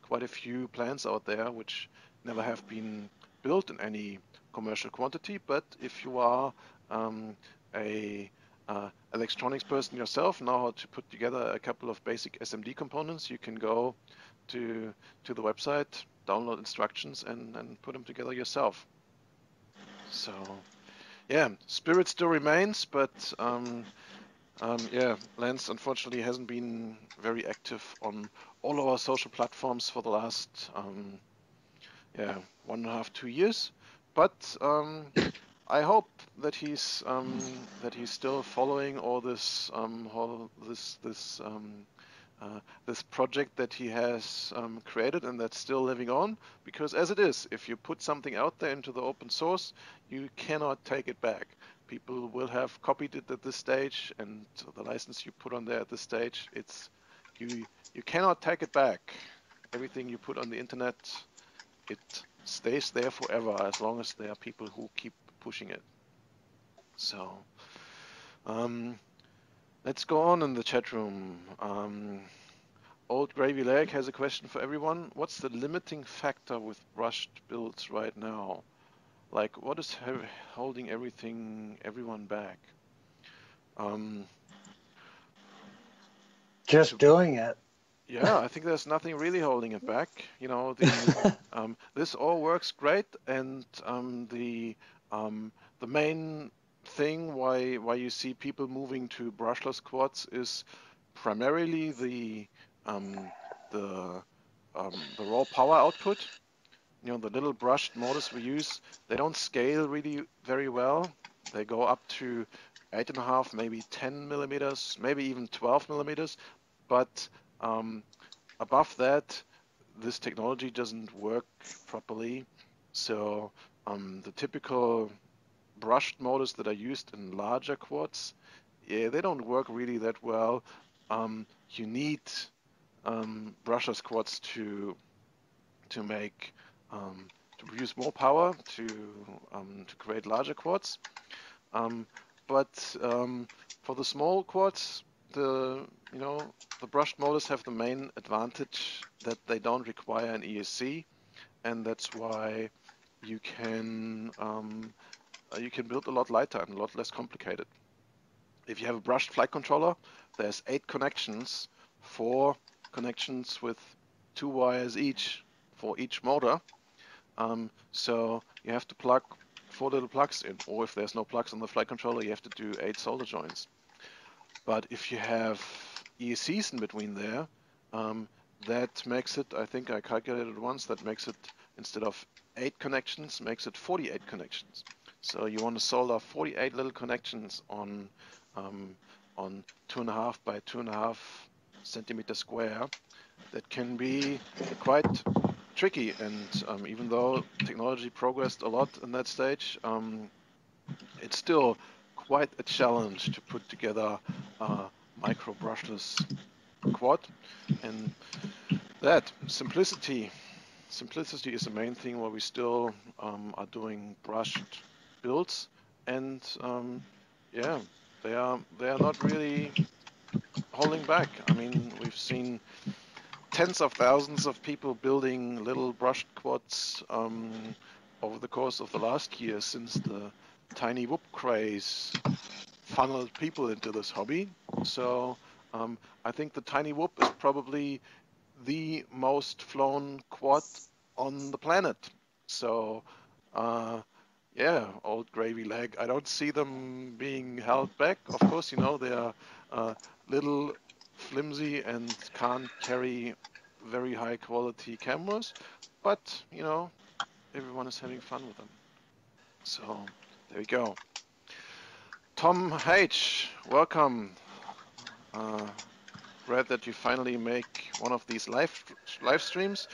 quite a few plans out there which never have been built in any commercial quantity. But if you are a electronics person yourself, know how to put together a couple of basic SMD components, you can go to the website, download instructions, and put them together yourself. So yeah, spirit still remains, but Lance unfortunately hasn't been very active on all of our social platforms for the last 1.5, 2 years. But I hope that he's still following all this this project that he has created, and that's still living on. Because as it is, if you put something out there into the open source, you cannot take it back. People will have copied it at this stage, and the license you put on there at this stage, you cannot take it back. Everything you put on the internet, it stays there forever, as long as there are people who keep pushing it. So let's go on in the chat room. Old Gravy Leg has a question for everyone. What's the limiting factor with brushed builds right now? Like, what is holding everyone back? Just doing it. Yeah, I think there's nothing really holding it back. This all works great, and the main thing why you see people moving to brushless quads is primarily the raw power output. The little brushed motors we use, they don't scale really very well. They go up to 8.5, maybe 10 millimeters, maybe even 12 millimeters, but above that, this technology doesn't work properly. So the typical brushed motors that are used in larger quads, they don't work really that well. You need brushless quads to produce more power to create larger quads. But for the small quads, the brushed motors have the main advantage that they don't require an ESC, and that's why you can build a lot lighter and a lot less complicated. If you have a brushed flight controller, there's 8 connections, 4 connections with 2 wires each for each motor. So you have to plug 4 little plugs in, or if there's no plugs on the flight controller, you have to do 8 solder joints. But if you have ESCs in between there, that makes it, I think I calculated once, that makes it, instead of 8 connections, makes it 48 connections. So you want to solder 48 little connections on 2.5 by 2.5 centimeter square. That can be quite tricky, and even though technology progressed a lot in that stage, it's still quite a challenge to put together a micro brushless quad, and that simplicity is the main thing where we still are doing brushed builds, and yeah, they are not really holding back. I mean, we've seen tens of thousands of people building little brushed quads over the course of the last year since the tiny whoop craze funneled people into this hobby. So I think the tiny whoop is probably the most flown quad on the planet. So yeah, old gravy leg. I don't see them being held back. Of course, they are little, flimsy, and can't carry very high quality cameras, but everyone is having fun with them. So there we go. Tom H, welcome. Glad that you finally make one of these live streams.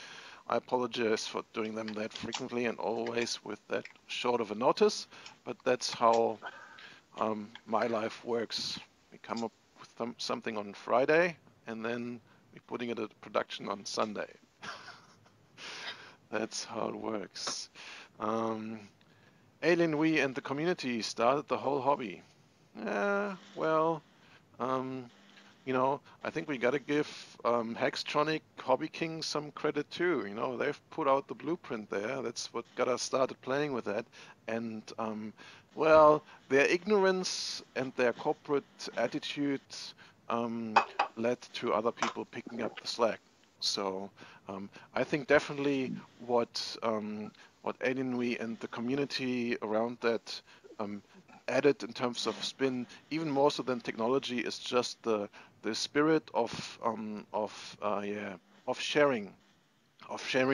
I apologize for doing them that frequently and always with that short of a notice, but that's how my life works. We come up with something on Friday, and then we're putting it into production on Sunday. That's how it works. Alien We and the community started the whole hobby. Well, I think we gotta give Hextronic Hobby King some credit too. They've put out the blueprint there. That's what got us started playing with that. And well, their ignorance and their corporate attitude led to other people picking up the slack. So I think definitely what Alienware and the community around that added in terms of spin, even more so than technology, is just the spirit of sharing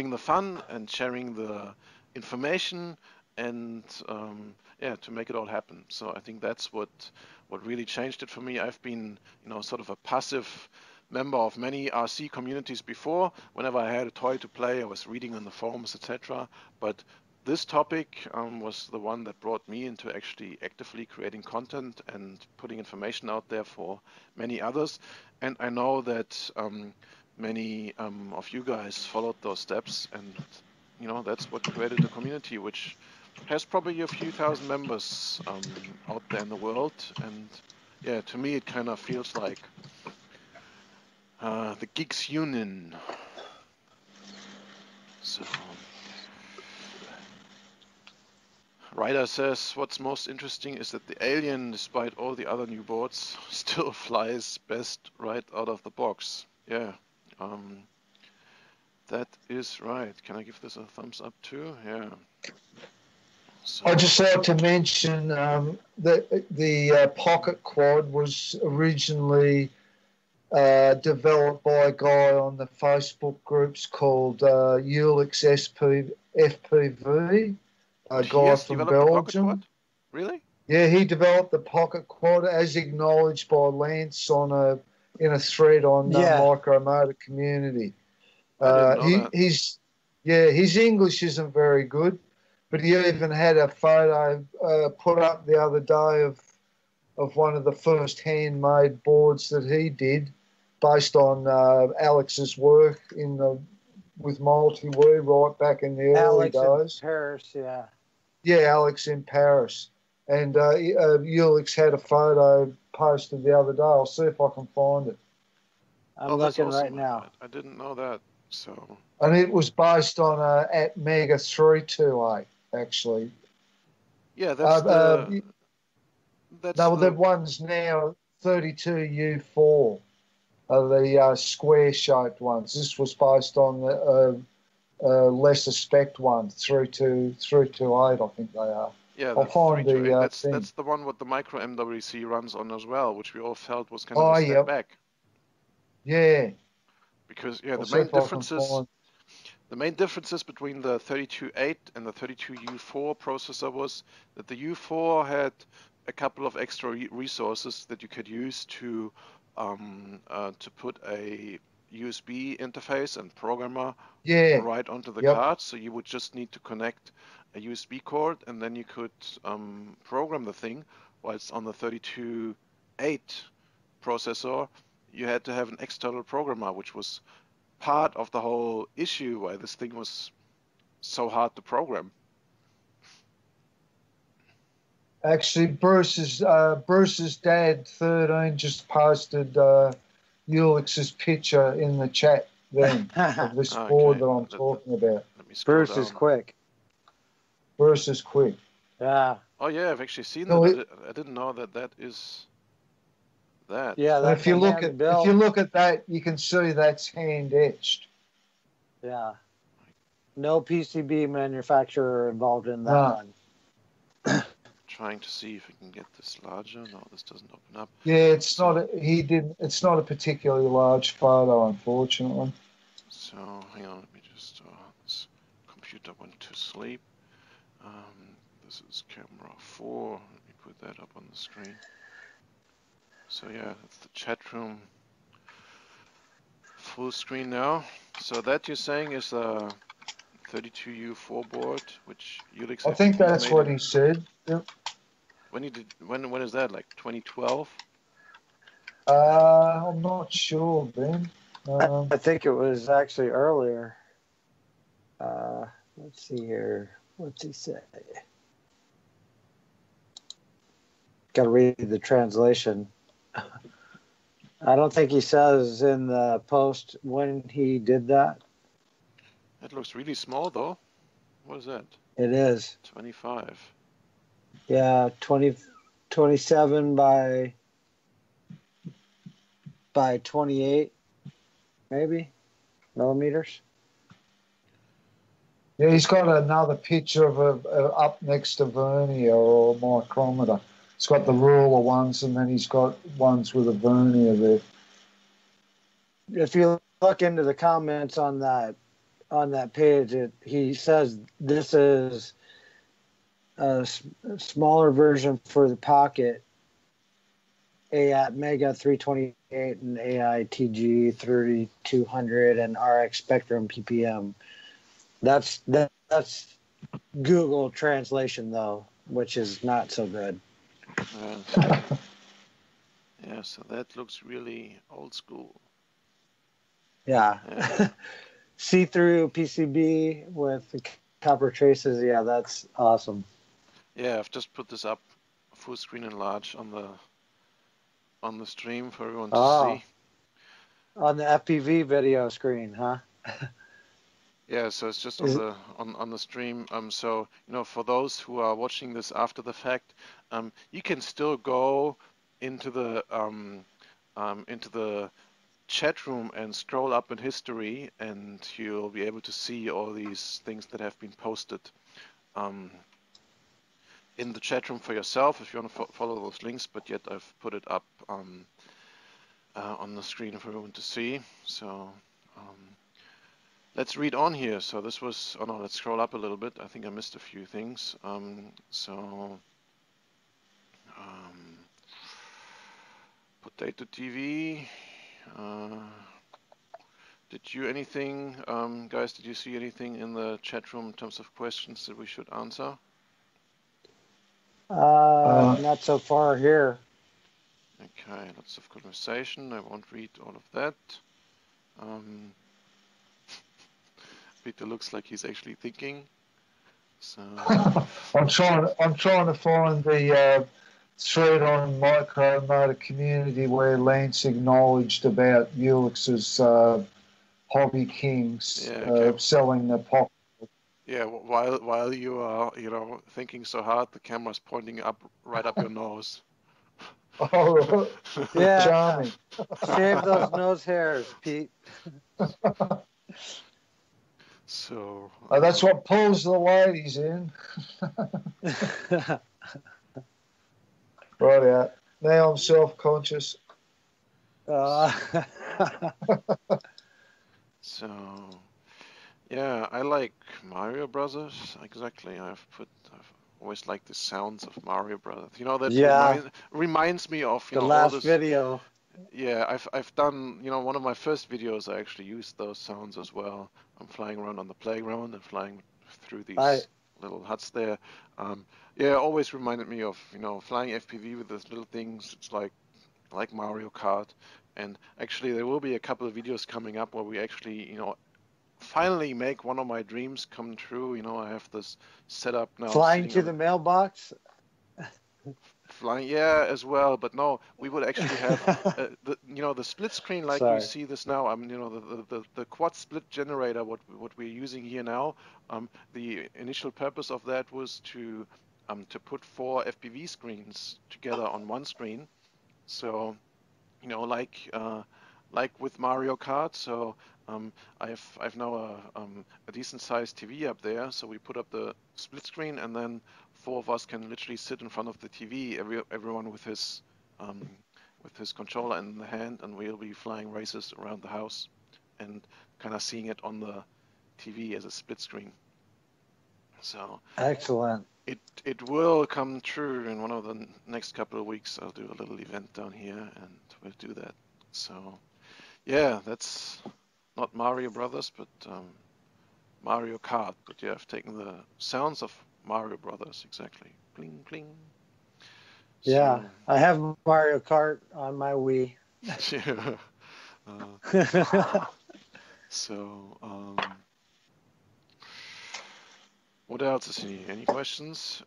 the fun and sharing the information, and to make it all happen. So I think that's what really changed it for me. I've been sort of a passive member of many RC communities before. Whenever I had a toy to play, I was reading on the forums, etc. But this topic was the one that brought me into actually actively creating content and putting information out there for many others. And I know that many of you guys followed those steps, and that's what created the community, which has probably a few thousand members out there in the world. And yeah, to me it kind of feels like the Geeks Union. So Ryder says what's most interesting is that the Alien, despite all the other new boards, still flies best right out of the box. Yeah, that is right. Can I give this a thumbs up too? Yeah. So I'd just like to mention that the Pocket Quad was originally developed by a guy on the Facebook groups called Ulix FPV, a guy from Belgium. Really? Yeah, he developed the Pocket Quad as acknowledged by Lance in a thread on the Micromotor community. I didn't know that. His English isn't very good, but he even had a photo put up the other day of one of the first handmade boards that he did, based on Alex's work with Multi-Wii right back in the early days. Alex in Paris, yeah. Yeah, Alex in Paris. And Ulix had a photo posted the other day. I'll see if I can find it. I'm looking right now. I didn't know that. So. And it was based on at Mega 328, actually. Yeah, the one's now 32U4. The square-shaped ones. This was based on the lesser spec one, 328, I think they are. Yeah, I'll find that's the one what the Micro MWC runs on as well, which we all felt was kind of a step back. Yeah. Because the main differences between the 32.8 and the 32U4 processor was that the U4 had a couple of extra resources that you could use to put a USB interface and programmer right onto the card. So you would just need to connect a USB cord, and then you could program the thing. whilst on the 32.8 processor, you had to have an external programmer, which was part of the whole issue why this thing was so hard to program. Actually, Bruce's dad, 13, just posted Ulix's picture in the chat then of this board that I'm talking about. Let me scroll Bruce down. is quick. Bruce is quick. Yeah. Oh yeah, I've actually seen No, that. I didn't know that is that. Yeah, And that's if you look at that, you can see that's hand etched. Yeah. No PCB manufacturer involved in that No. one. Trying to see if I can get this larger. No, this doesn't open up. Yeah, it's not a particularly large photo, unfortunately. So hang on, let me just. This computer went to sleep. This is camera 4. Let me put that up on the screen. So yeah, that's the chat room. Full screen now. So that you're saying is a 32U4 board, which Ulix. I think that's what he said. Yep. When is that? Like 2012? I'm not sure, Ben. I think it was actually earlier. Let's see here. What's he say? Got to read the translation. I don't think he says in the post when he did that. That looks really small, though. What is that? It is. 25. Yeah, 27 by 28, maybe, millimeters. Yeah, he's got another picture of up next to vernier or micrometer. It's got the ruler ones, and then he's got ones with a vernier there. If you look into the comments on that page, he says this is a smaller version for the Pocket, AAT Mega 328 and AITG 3200 and RX Spectrum PPM. That's Google translation though, which is not so good. Yeah, so that looks really old school. Yeah. See-through PCB with the copper traces. Yeah, that's awesome. Yeah, I've just put this up full screen and large on the stream for everyone to see. On the FPV video screen, huh? Yeah, so it's just on the stream. So for those who are watching this after the fact, you can still go into the chat room and scroll up in history, and you'll be able to see all these things that have been posted in the chat room for yourself if you want to follow those links. But yet I've put it up on the screen for everyone to see. So. Let's read on here. So this was, let's scroll up a little bit. I think I missed a few things. Potato TV. Did you anything, guys, did you see anything in the chat room in terms of questions that we should answer? Not so far here. Okay, lots of conversation. I won't read all of that. Peter looks like he's actually thinking. So I'm trying to find the thread on Micromotor Community where Lance acknowledged about Ulix's Hobby Kings selling the Pocket. Yeah, while you are thinking so hard, the camera's pointing right up your nose. Oh, yeah. Charming. Shave those nose hairs, Pete. So that's what pulls the ladies in. Right out. Now I'm self-conscious. So yeah, I like Mario Brothers. Exactly. I've always liked the sounds of Mario Brothers. That reminds me of the last video. Yeah, I've done, one of my first videos, I actually used those sounds as well. I'm flying around on the playground and flying through these little huts there. Yeah, always reminded me of, flying FPV with those little things. It's like Mario Kart. And actually, there will be a couple of videos coming up where we actually, finally make one of my dreams come true. I have this setup now. Flying to the mailbox? Flying, yeah, as well. But no, we would actually have the split screen like you see this now. The quad split generator, what we're using here now. The initial purpose of that was to put 4 FPV screens together on one screen. So, like with Mario Kart. So I've now a decent sized TV up there. So we put up the split screen, and then 4 of us can literally sit in front of the TV, everyone with his controller in the hand, and we'll be flying races around the house and kind of seeing it on the TV as a split screen. So excellent. It will come true in one of the next couple of weeks. I'll do a little event down here, and we'll do that. So yeah, that's not Mario Brothers, but Mario Kart. But yeah, I've taken the sounds of Mario Brothers, exactly. Bling, bling. Yeah, so, I have Mario Kart on my Wii. Yeah. So, what else is here? Any questions?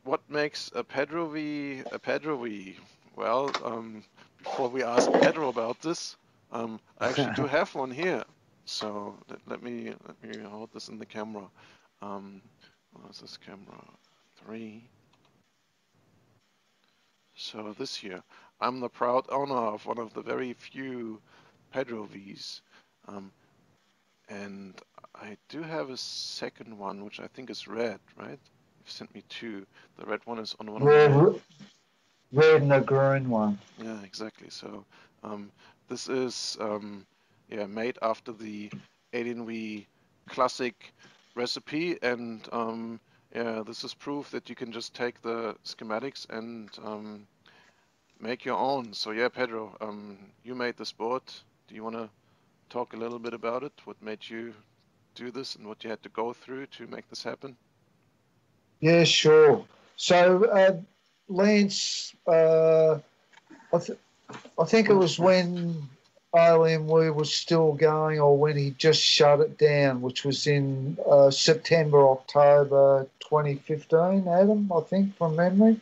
What makes a Pedro V a Pedro V? Well, before we ask Pedro about this, I actually do have one here. So let me hold this in the camera. What's this camera? 3. So this here, I'm the proud owner of one of the very few Pedro Vs, and I do have a second one, which I think is red, right? You've sent me 2. The red one is on one of the red and a green one. Yeah, exactly. So this is made after the Alienware classic recipe, and this is proof that you can just take the schematics and make your own. So yeah, Pedro, you made this board. Do you want to talk a little bit about it? What made you do this, and what you had to go through to make this happen? Yeah, sure. So Lance, I think it was when Alienware was still going, or when he just shut it down, which was in September, October 2015, Adam, I think, from memory.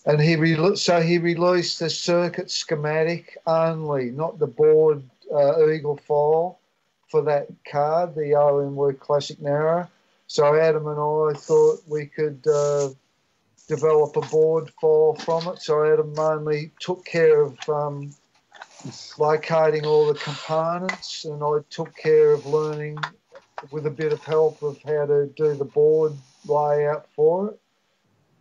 And he released the circuit schematic only, not the board Eagle file for that card, the Alienware Classic Narrow. So Adam and I thought we could develop a board file from it. So Adam mainly took care of locating all the components, and I took care of learning with a bit of help of how to do the board layout for it.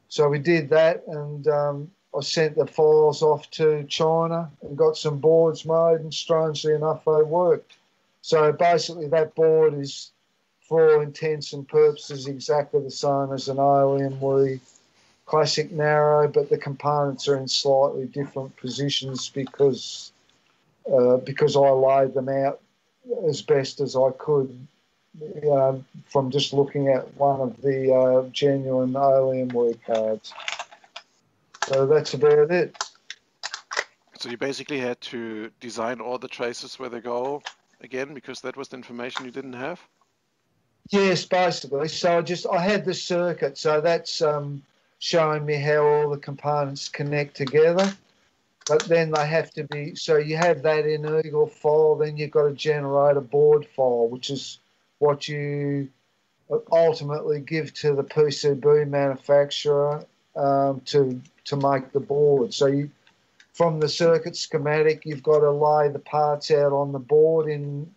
So we did that, and I sent the files off to China and got some boards made, and strangely enough, they worked. So basically that board is, for all intents and purposes, exactly the same as an Alienware Classic Narrow, but the components are in slightly different positions because I laid them out as best as I could from just looking at one of the genuine Alienware cards. So that's about it. So you basically had to design all the traces where they go again, because that was the information you didn't have? Yes, basically. So I had the circuit, so that's showing me how all the components connect together. But then they have to be, so you have that in Eagle file, then you've got to generate a board file, which is what you ultimately give to the PCB manufacturer to make the board. So from the circuit schematic, you've got to lay the parts out on the board in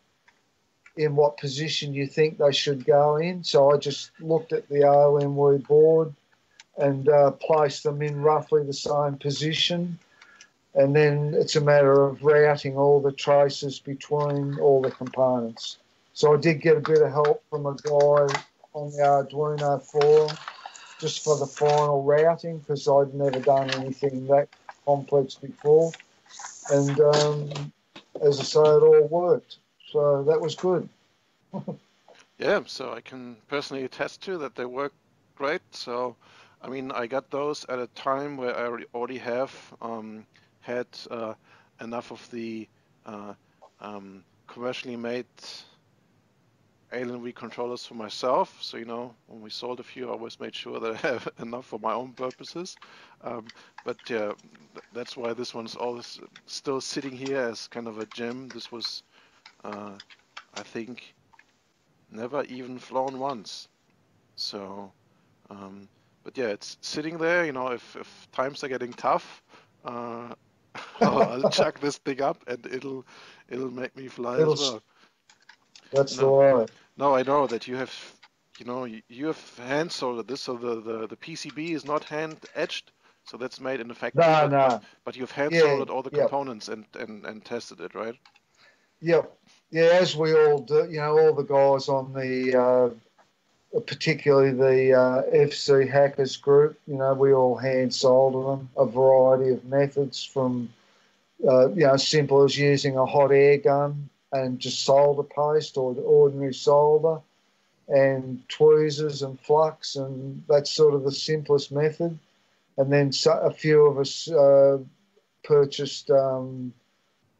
what position you think they should go in. So I just looked at the Alienware board and placed them in roughly the same position. And then it's a matter of routing all the traces between all the components. So I did get a bit of help from a guy on the Arduino forum just for the final routing, because I'd never done anything that complex before. And as I say, it all worked. So that was good. Yeah, so I can personally attest to that they work great. So, I mean, I got those at a time where I already have had enough of the uh, commercially made Alienware controllers for myself. So, when we sold a few, I always made sure that I have enough for my own purposes. But yeah, that's why this one's always still sitting here as kind of a gem. This was, I think, never even flown once. So, um, but yeah, it's sitting there. If times are getting tough, uh, I'll chuck this thing up, and it'll make me fly as It'll, well. that's the No, way. no, I know that you have hand soldered this, so the PCB is not hand etched, so that's made in the factory. No, But you've hand yeah, soldered all the yeah, components and tested it, right? yeah, yeah. As we all do, all the guys on the, particularly the FC hackers group, we all hand solder them. A variety of methods from, simple as using a hot air gun and just solder paste or the ordinary solder and tweezers and flux, and that's sort of the simplest method. And then a few of us purchased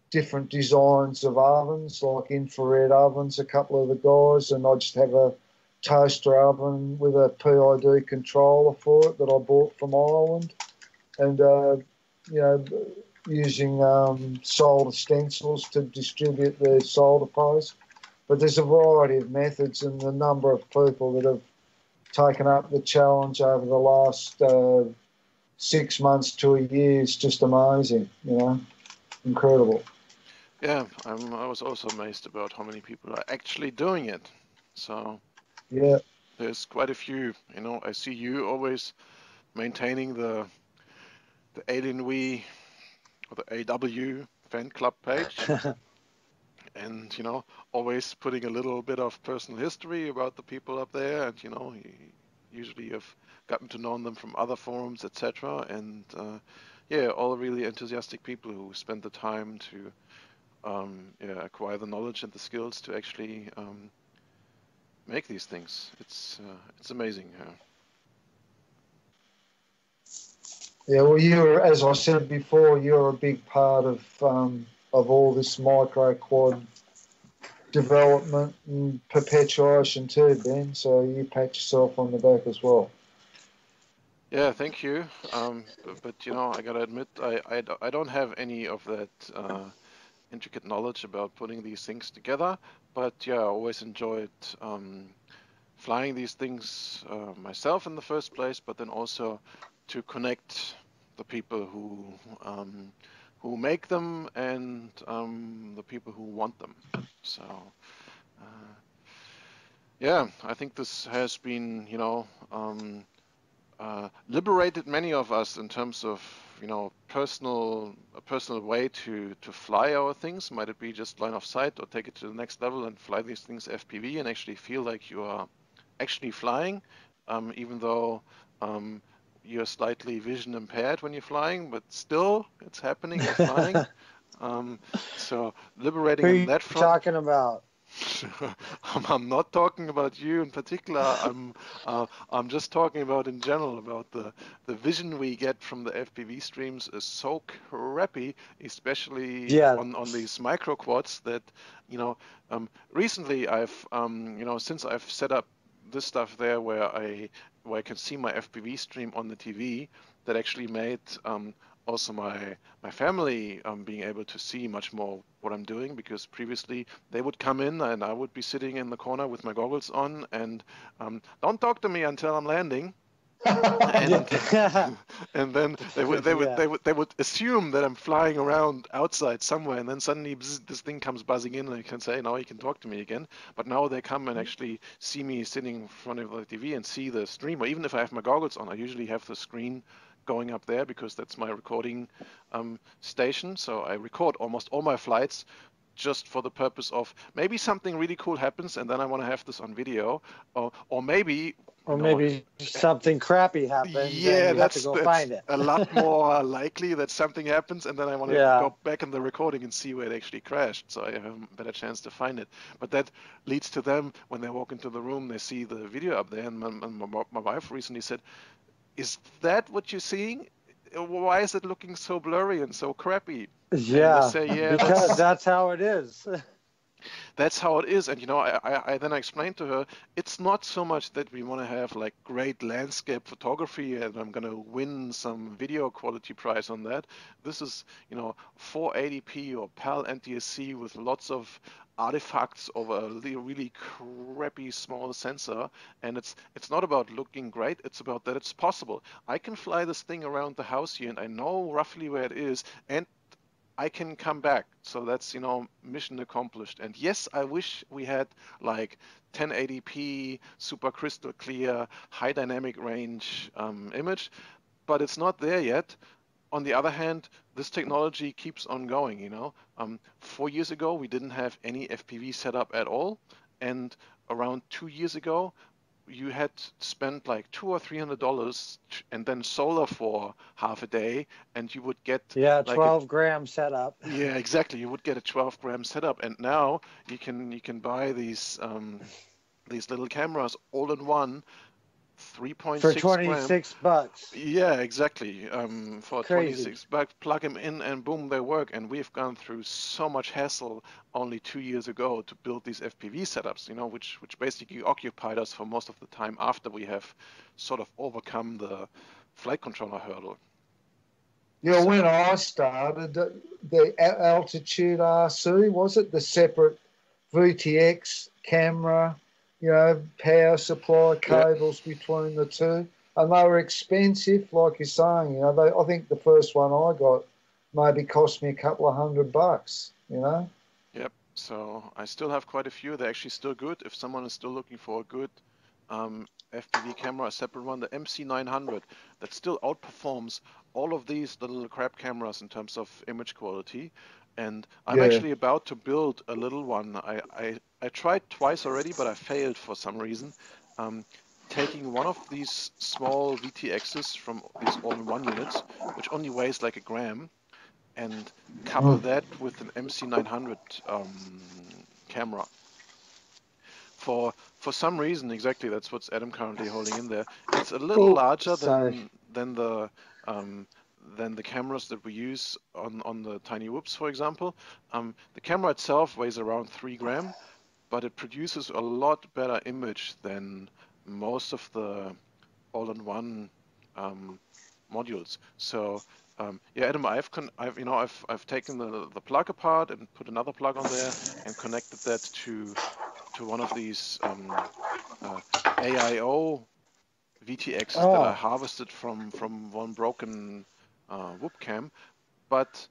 different designs of ovens, like infrared ovens, a couple of the guys, and I just have a toaster oven with a PID controller for it that I bought from Ireland, and using solder stencils to distribute the solder paste. But there's a variety of methods, and the number of people that have taken up the challenge over the last 6 months to a year is just amazing. Incredible. Yeah, I was also amazed about how many people are actually doing it. So Yeah. there's quite a few. I see you always maintaining the Alienware or the AW fan club page, and always putting a little bit of personal history about the people up there, and usually you've gotten to know them from other forums, etc. And yeah, all really enthusiastic people who spend the time to acquire the knowledge and the skills to actually make these things. It's amazing. Yeah, well, as I said before, you're a big part of all this micro quad development and perpetuation too, Ben. So you pat yourself on the back as well. Yeah, thank you. But I gotta admit, I don't have any of that intricate knowledge about putting these things together. But yeah, I always enjoyed flying these things myself in the first place, but then also to connect the people who make them and the people who want them. So yeah, I think this has been liberated many of us in terms of a personal way to fly our things. Might it be just line of sight or take it to the next level and fly these things FPV and actually feel like you are actually flying, even though you're slightly vision impaired when you're flying, but still it's happening, you're flying. So liberating Who are on you that front. talking about? I'm not talking about you in particular. I'm just talking about in general about the vision we get from the FPV streams is so crappy, especially on these micro quads that recently I've since I've set up this stuff there where I can see my FPV stream on the TV, that actually made also my family being able to see much more what I'm doing, because previously they would come in and I would be sitting in the corner with my goggles on and don't talk to me until I'm landing. And, and then they would assume that I'm flying around outside somewhere, and then suddenly this thing comes buzzing in, and I can say, now you can talk to me again. But now they come and actually see me sitting in front of the TV and see the stream, or even if I have my goggles on, I usually have the screen going up there because that's my recording station. So I record almost all my flights just for the purpose of maybe something really cool happens and then I want to have this on video, or maybe Or maybe something crappy happens yeah, and you have to go find it. a lot more likely that something happens, and then I want to go back in the recording and see where it actually crashed, so I have a better chance to find it. But that leads to them, when they walk into the room, they see the video up there, and my wife recently said, "Is that what you're seeing? Why is it looking so blurry and so crappy?" Yeah, and they say, yeah, because that's how it is. That's how it is. And I then explained to her, it's not so much that we want to have like great landscape photography and I'm going to win some video quality prize on that. This is 480p or PAL NTSC with lots of artifacts of a really crappy small sensor, and it's not about looking great, it's about that it's possible. I can fly this thing around the house here and I know roughly where it is, and I can come back. So that's, mission accomplished. And yes, I wish we had like 1080p, super crystal clear, high dynamic range image, but it's not there yet. On the other hand, this technology keeps on going, 4 years ago, we didn't have any FPV setup at all. And around 2 years ago, you had spent like $200 or $300 and then solar for half a day, and you would get 12 gram setup. Yeah, exactly. You would get a 12-gram setup, and now you can buy these little cameras all in one, 3.6 for 26 bucks. Yeah, exactly. For Crazy. 26 bucks, plug them in and boom, they work. And we've gone through so much hassle only 2 years ago to build these FPV setups, which basically occupied us for most of the time after we have sort of overcome the flight controller hurdle. Yeah, when I started, the Altitude RC, was it the separate VTX camera, power supply cables between the two? And they were expensive, like you're saying. I think the first one I got maybe cost me a couple of $100, Yep. So I still have quite a few. They're actually still good. If someone is still looking for a good FPV camera, a separate one, the MC900, that still outperforms all of these little crap cameras in terms of image quality. And I'm actually about to build a little one. I tried twice already, but I failed for some reason. Taking one of these small VTXs from these all-in-one units, which only weighs like a gram, and couple that with an MC900 camera. For some reason, exactly, that's what's Adam currently holding in there. It's a little larger than the cameras that we use on the Tiny Whoops, for example. The camera itself weighs around 3 gram, but it produces a lot better image than most of the all-in-one modules. So yeah, Adam, I've taken the plug apart and put another plug on there and connected that to one of these AIO VTXs that I harvested from one broken whoop cam, but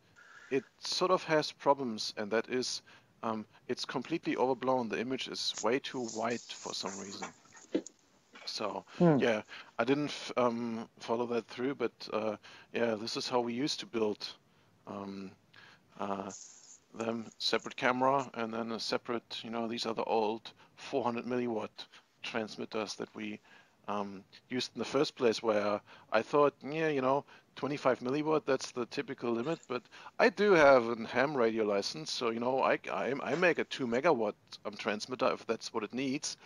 it sort of has problems, and that is it's completely overblown. The image is way too white for some reason. So yeah, I didn't follow that through, but yeah, this is how we used to build them: separate camera and then a separate, these are the old 400 milliwatt transmitters that we used in the first place, where I thought, yeah, 25 milliwatt, that's the typical limit, but I do have a ham radio license, so I make a 2 megawatt transmitter if that's what it needs.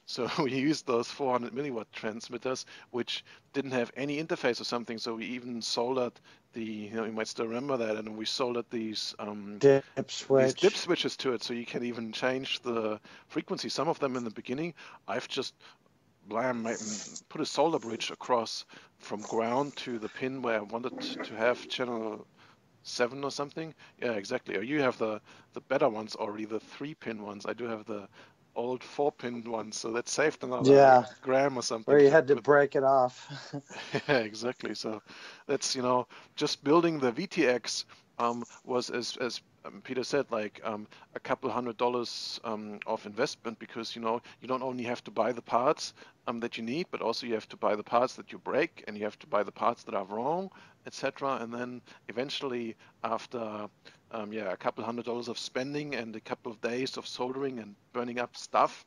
So we used those 400 milliwatt transmitters, which didn't have any interface or something. So we even soldered you might still remember that, and we soldered these dip switches to it, so you can even change the frequency. Some of them in the beginning, I've just put a solder bridge across from ground to the pin where I wanted to have channel 7 or something. Yeah, exactly. Or you have the better ones already, the 3-pin ones. I do have the old 4-pin ones, so that saved another gram or something. Or you had to break it off. Yeah, exactly. So that's, just building the VTX was, as Peter said, like a couple $100 of investment, because you don't only have to buy the parts that you need, but also you have to buy the parts that you break, and you have to buy the parts that are wrong, etc. And then eventually, after a couple $100 of spending and a couple of days of soldering and burning up stuff,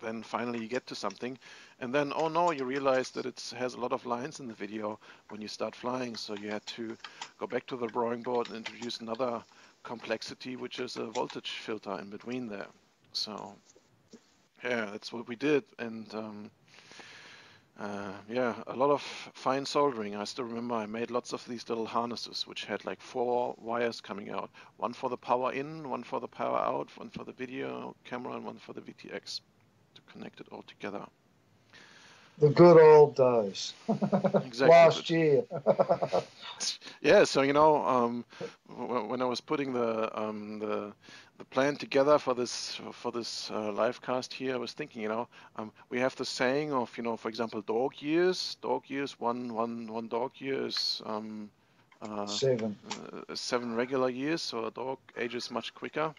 then finally you get to something, and then, oh no, you realize that it has a lot of lines in the video when you start flying, so you had to go back to the drawing board and introduce another complexity, which is a voltage filter in between there. So yeah, that's what we did, and yeah, a lot of fine soldering. I still remember I made lots of these little harnesses which had like 4 wires coming out. One for the power in, one for the power out, one for the video camera, and one for the VTX to connect it all together. The good old days. Exactly. Last year. Yeah, so you know, when I was putting the plan together for this live cast here, I was thinking, you know, we have the saying of, you know, for example, dog years. One dog year is 7. 7 regular years, so a dog ages much quicker.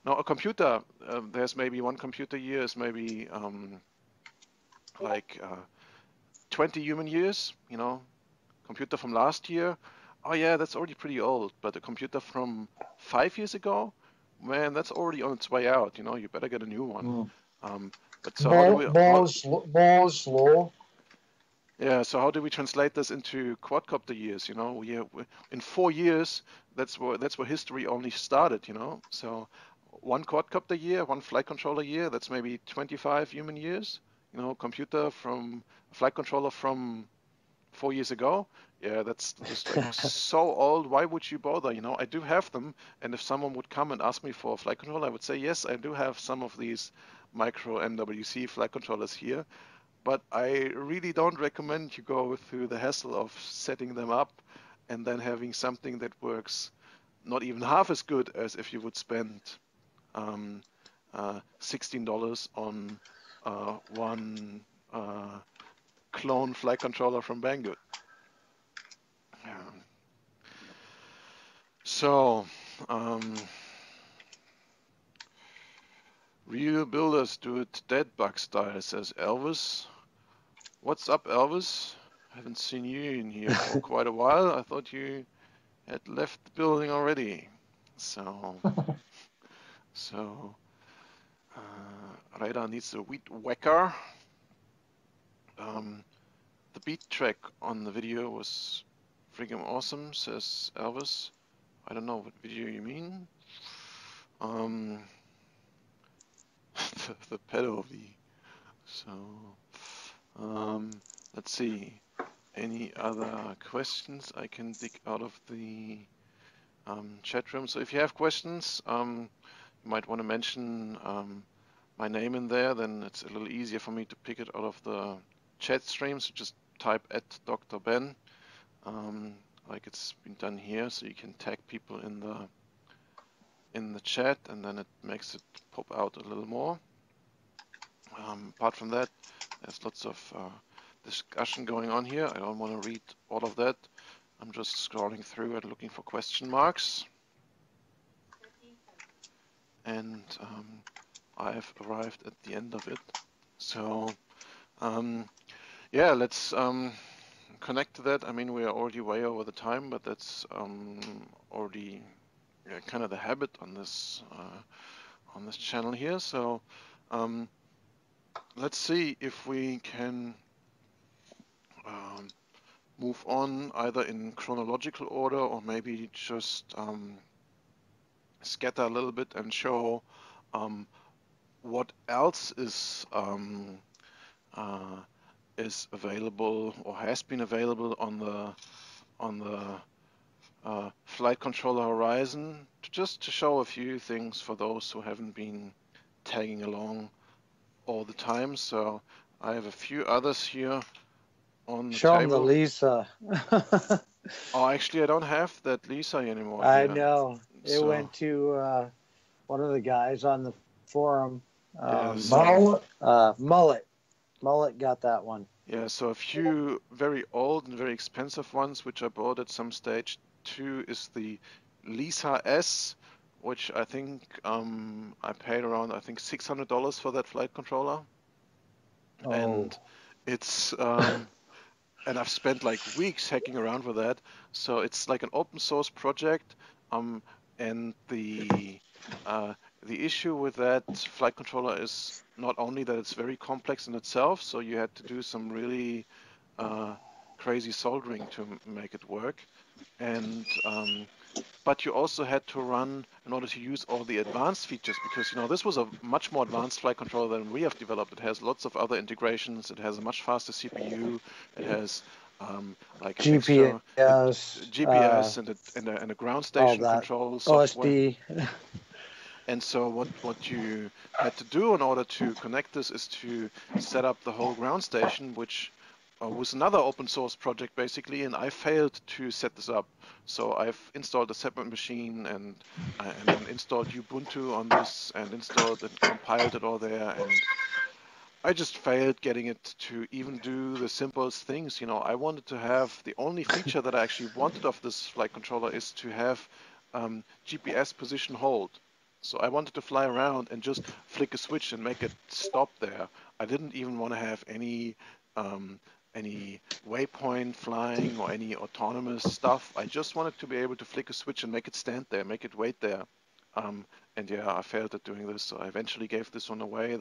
Now a computer, there's maybe one computer year is maybe like 20 human years, you know. Computer from last year, oh yeah, that's already pretty old. But a computer from 5 years ago, man, that's already on its way out. You know, you better get a new one. But so how do we? Moore's law. Yeah. So how do we translate this into quadcopter years? You know, in 4 years, that's where history only started. You know, so one quadcopter year, one flight controller year, that's maybe 25 human years. You know, flight controller from 4 years ago, yeah, that's just like so old. Why would you bother? You know, I do have them, and if someone would come and ask me for a flight controller, I would say yes, I do have some of these micro MWC flight controllers here, but I really don't recommend you go through the hassle of setting them up and then having something that works not even half as good as if you would spend $16 on one clone flight controller from Banggood. So, real builders do it dead bug style, says Elvis. What's up, Elvis? Haven't seen you in here for quite a while. I thought you had left the building already. So, Radar needs a weed whacker. The beat track on the video was freaking awesome, says Elvis. I don't know what video you mean. The pedal V. So, let's see. Any other questions I can dig out of the chat room? So if you have questions, you might want to mention my name in there, then it's a little easier for me to pick it out of the chat stream. So just type @Dr. Ben, like it's been done here, so you can tag people in the chat, and then it makes it pop out a little more. Apart from that, there's lots of discussion going on here. I don't want to read all of that. I'm just scrolling through and looking for question marks. And I've arrived at the end of it. So yeah, let's connect to that. I mean, we are already way over the time, but that's already kind of the habit on this channel here. So let's see if we can move on either in chronological order or maybe just scatter a little bit and show what else is available or has been available on the flight controller horizon, just to show a few things for those who haven't been tagging along all the time. So I have a few others here on the Show table. them the Lisa. Oh, actually, I don't have that Lisa anymore. I here. know. It So- went to one of the guys on the forum. Yeah, so- Mullet. Mullet got that one. Yeah, so a few very old and very expensive ones, which I bought at some stage. Two is the Lisa S, which I think I paid around, I think, $600 for that flight controller. Oh. And it's and I've spent like weeks hacking around with that. So it's like an open source project, and the the issue with that flight controller is not only that it's very complex in itself, so you had to do some really crazy soldering to make it work, and but you also had to run in order to use all the advanced features, because this was a much more advanced flight controller than we have developed. It has lots of other integrations. It has a much faster CPU. It has like an extra GPS, GPS and a ground all station that, control software. OSD. And so what you had to do in order to connect this is to set up the whole ground station, which was another open source project basically, and I failed to set this up. So I've installed a separate machine and then installed Ubuntu on this and installed and compiled it all there, and I just failed getting it to even do the simplest things. I wanted to have the only feature that I actually wanted of this flight controller is to have GPS position hold. So I wanted to fly around and just flick a switch and make it stop there. I didn't even want to have any waypoint flying or any autonomous stuff. I just wanted to be able to flick a switch and make it stand there, make it wait there. And yeah, I failed at doing this, so I eventually gave this one away.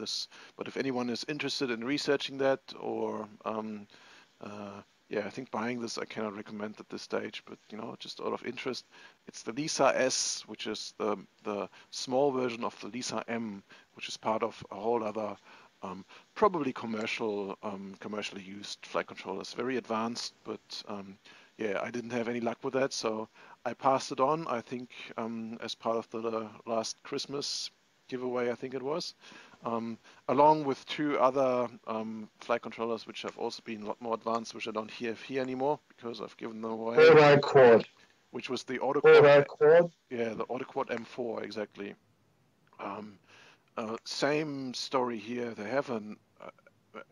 But if anyone is interested in researching that, or yeah, I think buying this I cannot recommend at this stage. But just out of interest, it's the Lisa S, which is the small version of the Lisa M, which is part of a whole other probably commercially used flight controllers. Very advanced, but yeah, I didn't have any luck with that, so I passed it on, I think, as part of the last Christmas giveaway, I think it was, along with two other flight controllers, which have also been a lot more advanced, which I don't have here anymore because I've given them away. AutoQuad. Which was the AutoQuad. AutoQuad. Yeah, the AutoQuad M4, exactly. Same story here. They have a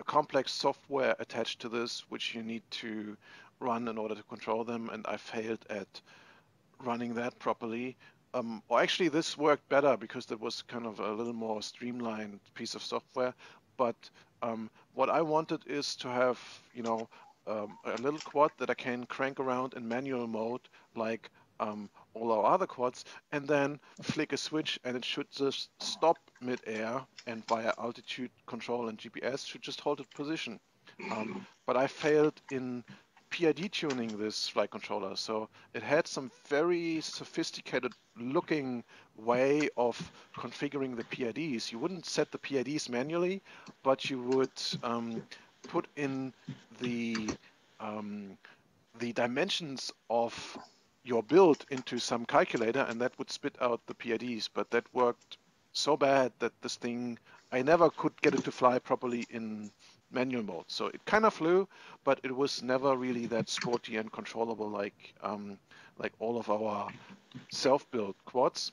complex software attached to this, which you need to run in order to control them, and I failed at running that properly. Or actually, this worked better because there was kind of a little more streamlined piece of software. But what I wanted is to have, a little quad that I can crank around in manual mode, like all our other quads, and then flick a switch, and it should just stop mid-air, and via altitude control and GPS should just hold its position. But I failed in PID tuning this flight controller, so it had some very sophisticated looking way of configuring the PIDs. You wouldn't set the PIDs manually, but you would put in the dimensions of your build into some calculator, and that would spit out the PIDs. But that worked so bad that this thing, I never could get it to fly properly in manual mode. So it kind of flew, but it was never really that sporty and controllable like all of our self-built quads.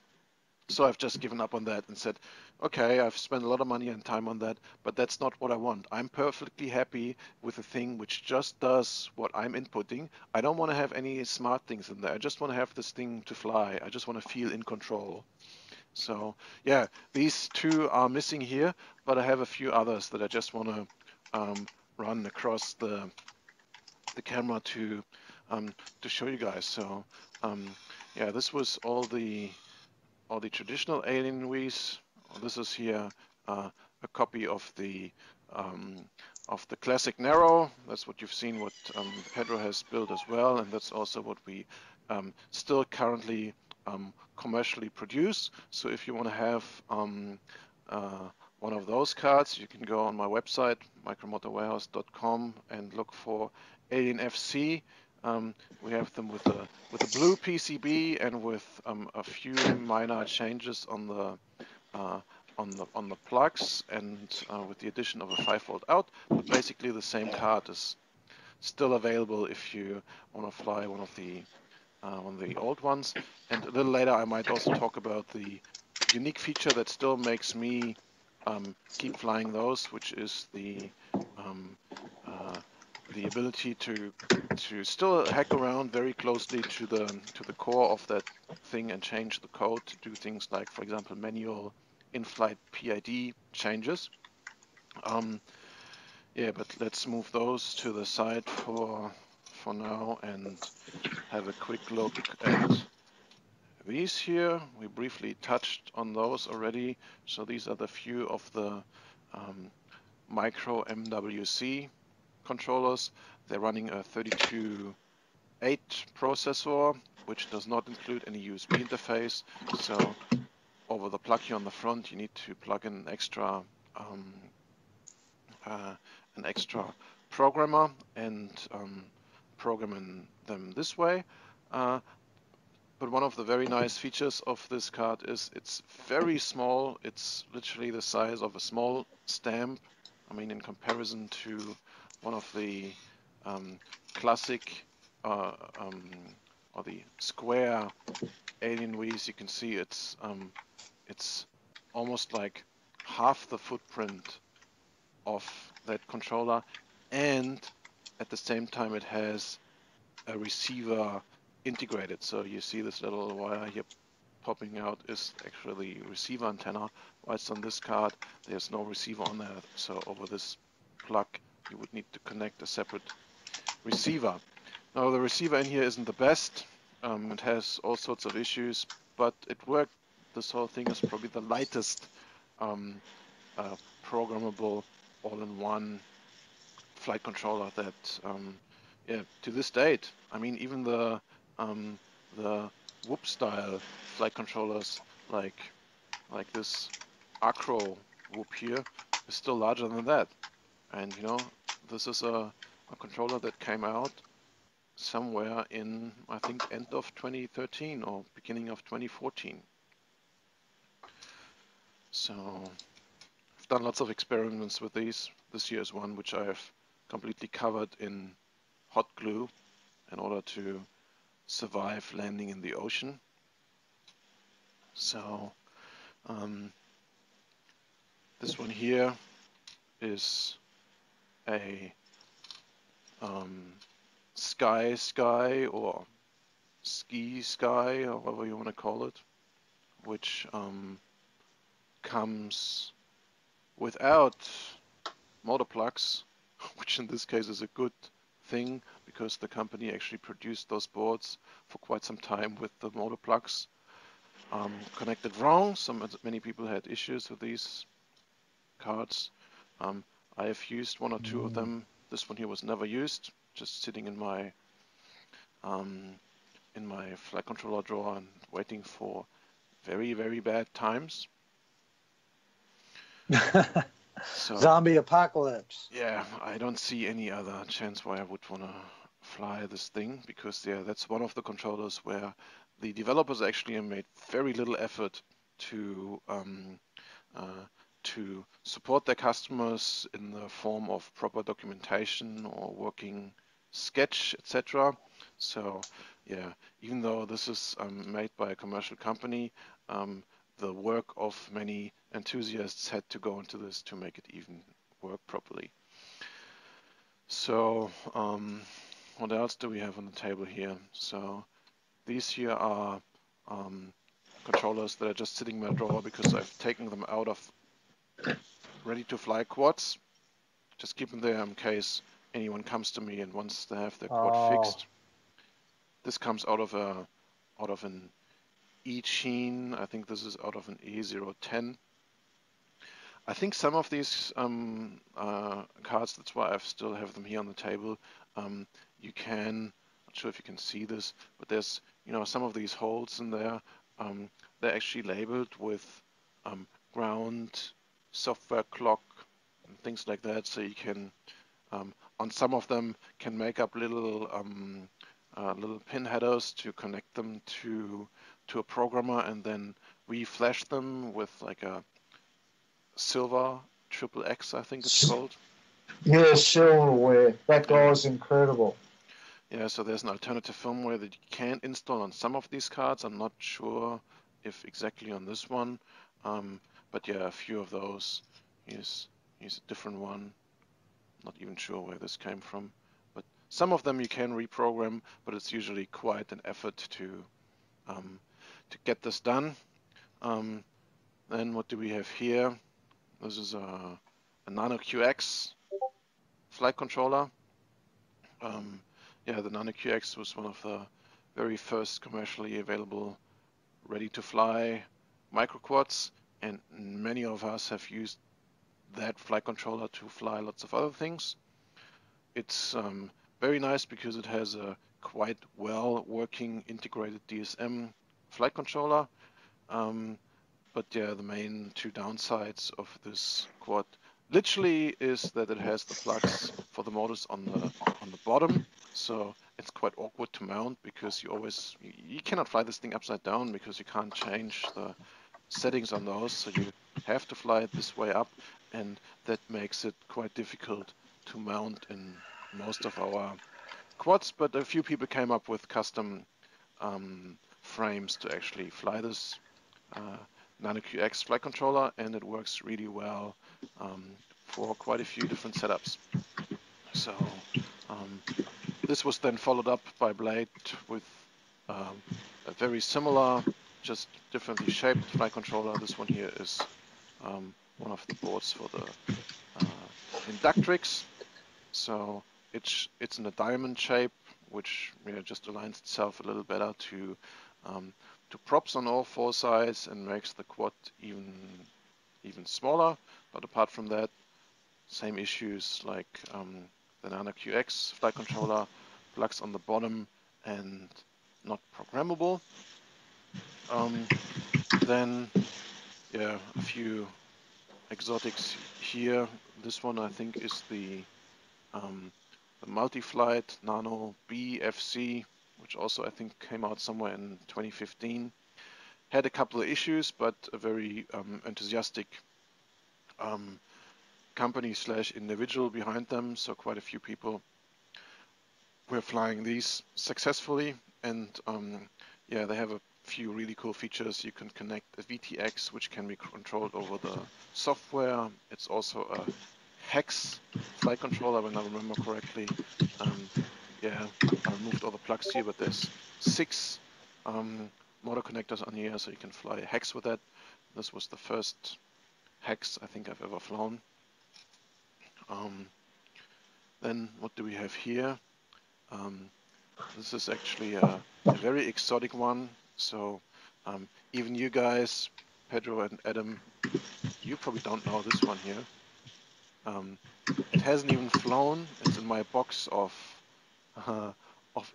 So I've just given up on that and said, okay, I've spent a lot of money and time on that, but that's not what I want. I'm perfectly happy with a thing which just does what I'm inputting. I don't want to have any smart things in there. I just want to have this thing to fly. I just want to feel in control. So yeah, these two are missing here, but I have a few others that I just want to run across the camera to show you guys. So yeah, this was all the traditional Alienware. This is here a copy of the classic Narrow. That's what you've seen, what Pedro has built as well, and that's also what we still currently commercially produce. So if you want to have one of those cards, you can go on my website, micromotorwarehouse.com, and look for Alien FC. We have them with a blue PCB and with a few minor changes on the plugs, and with the addition of a 5-volt out. But basically, the same card is still available if you want to fly one of the old ones. And a little later, I might also talk about the unique feature that still makes me keep flying those, which is the ability to still hack around very closely to the core of that thing and change the code to do things like, for example, manual in-flight PID changes. Yeah, but let's move those to the side for now and have a quick look at these here, we briefly touched on those already. So these are the few of the micro MWC controllers. They're running a 32.8 processor, which does not include any USB interface. So over the plug here on the front, you need to plug in an extra programmer and program them this way. But one of the very nice features of this card is it's very small. It's literally the size of a small stamp. I mean, in comparison to one of the classic or the square Alien Wii's, you can see it's almost like half the footprint of that controller, and at the same time it has a receiver integrated. So you see this little wire here popping out is actually the receiver antenna. Whilst on this card there's no receiver on there, so over this plug you would need to connect a separate receiver. Now the receiver in here isn't the best. It has all sorts of issues, but it worked. This whole thing is probably the lightest programmable all-in-one flight controller that yeah, to this date. I mean, even the Whoop style flight controllers like this Acro Whoop here is still larger than that. And you know, this is a controller that came out somewhere in, I think, end of 2013 or beginning of 2014. So I've done lots of experiments with these. This year's one, which I've completely covered in hot glue in order to survive landing in the ocean. So this one here is a Sky or Sky or whatever you want to call it, which comes without motor plugs, which in this case is a good thing because the company actually produced those boards for quite some time with the motor plugs connected wrong. Many people had issues with these cards. I have used one or two of them. This one here was never used, just sitting in my flight controller drawer and waiting for very, very bad times. So, zombie apocalypse. Yeah, I don't see any other chance why I would want to fly this thing, because yeah, that's one of the controllers where the developers actually made very little effort to support their customers in the form of proper documentation or working sketch, etc. So yeah, even though this is made by a commercial company, the work of many enthusiasts had to go into this to make it even work properly. So what else do we have on the table here? So these here are controllers that are just sitting in my drawer because I've taken them out of ready-to-fly quads. Just keep them there in case anyone comes to me and wants to have their quad fixed. This comes out of an E-Sheen. I think this is out of an E010. I think some of these cards, that's why I still have them here on the table. You can, not sure if you can see this, but there's, you know, some of these holes in there. They're actually labeled with ground, software clock, and things like that. So you can, on some of them, can make up little pin headers to connect them to a programmer, and then reflash them with like a Silver XXX, I think it's called. Yeah, Silverware. That guy's incredible. Yeah, so there's an alternative firmware that you can install on some of these cards. I'm not sure if exactly on this one, but yeah, a few of those. Here's a different one. Not even sure where this came from, but some of them you can reprogram, but it's usually quite an effort to get this done. Then what do we have here? This is a Nano QX flight controller. Yeah, the Nano QX was one of the very first commercially available ready to fly micro quads, and many of us have used that flight controller to fly lots of other things. It's very nice because it has a quite well working integrated DSM flight controller. But yeah, the main two downsides of this quad literally is that it has the plugs for the motors on the bottom, so it's quite awkward to mount because you cannot fly this thing upside down because you can't change the settings on those, so you have to fly it this way up, and that makes it quite difficult to mount in most of our quads. But a few people came up with custom frames to actually fly this Nano QX flight controller, and it works really well for quite a few different setups. So this was then followed up by Blade with a very similar, just differently shaped flight controller. This one here is one of the boards for the Inductrix. So it's in a diamond shape, which just aligns itself a little better to props on all four sides and makes the quad even smaller. But apart from that, same issues like the Nano QX flight controller, plugs on the bottom and not programmable. Then a few exotics here. This one I think is the Multi-Flight Nano BFC, which also I think came out somewhere in 2015. Had a couple of issues, but a very enthusiastic company / individual behind them, so quite a few people were flying these successfully. And they have a few really cool features. You can connect a VTX, which can be controlled over the software. It's also a hex flight controller, when I remember correctly. I removed all the plugs here, but there's 6 motor connectors on here, so you can fly a hex with that. This was the first hex I think I've ever flown. Then what do we have here? This is actually a very exotic one. So even you guys, Pedro and Adam, you probably don't know this one here. It hasn't even flown. It's in my box of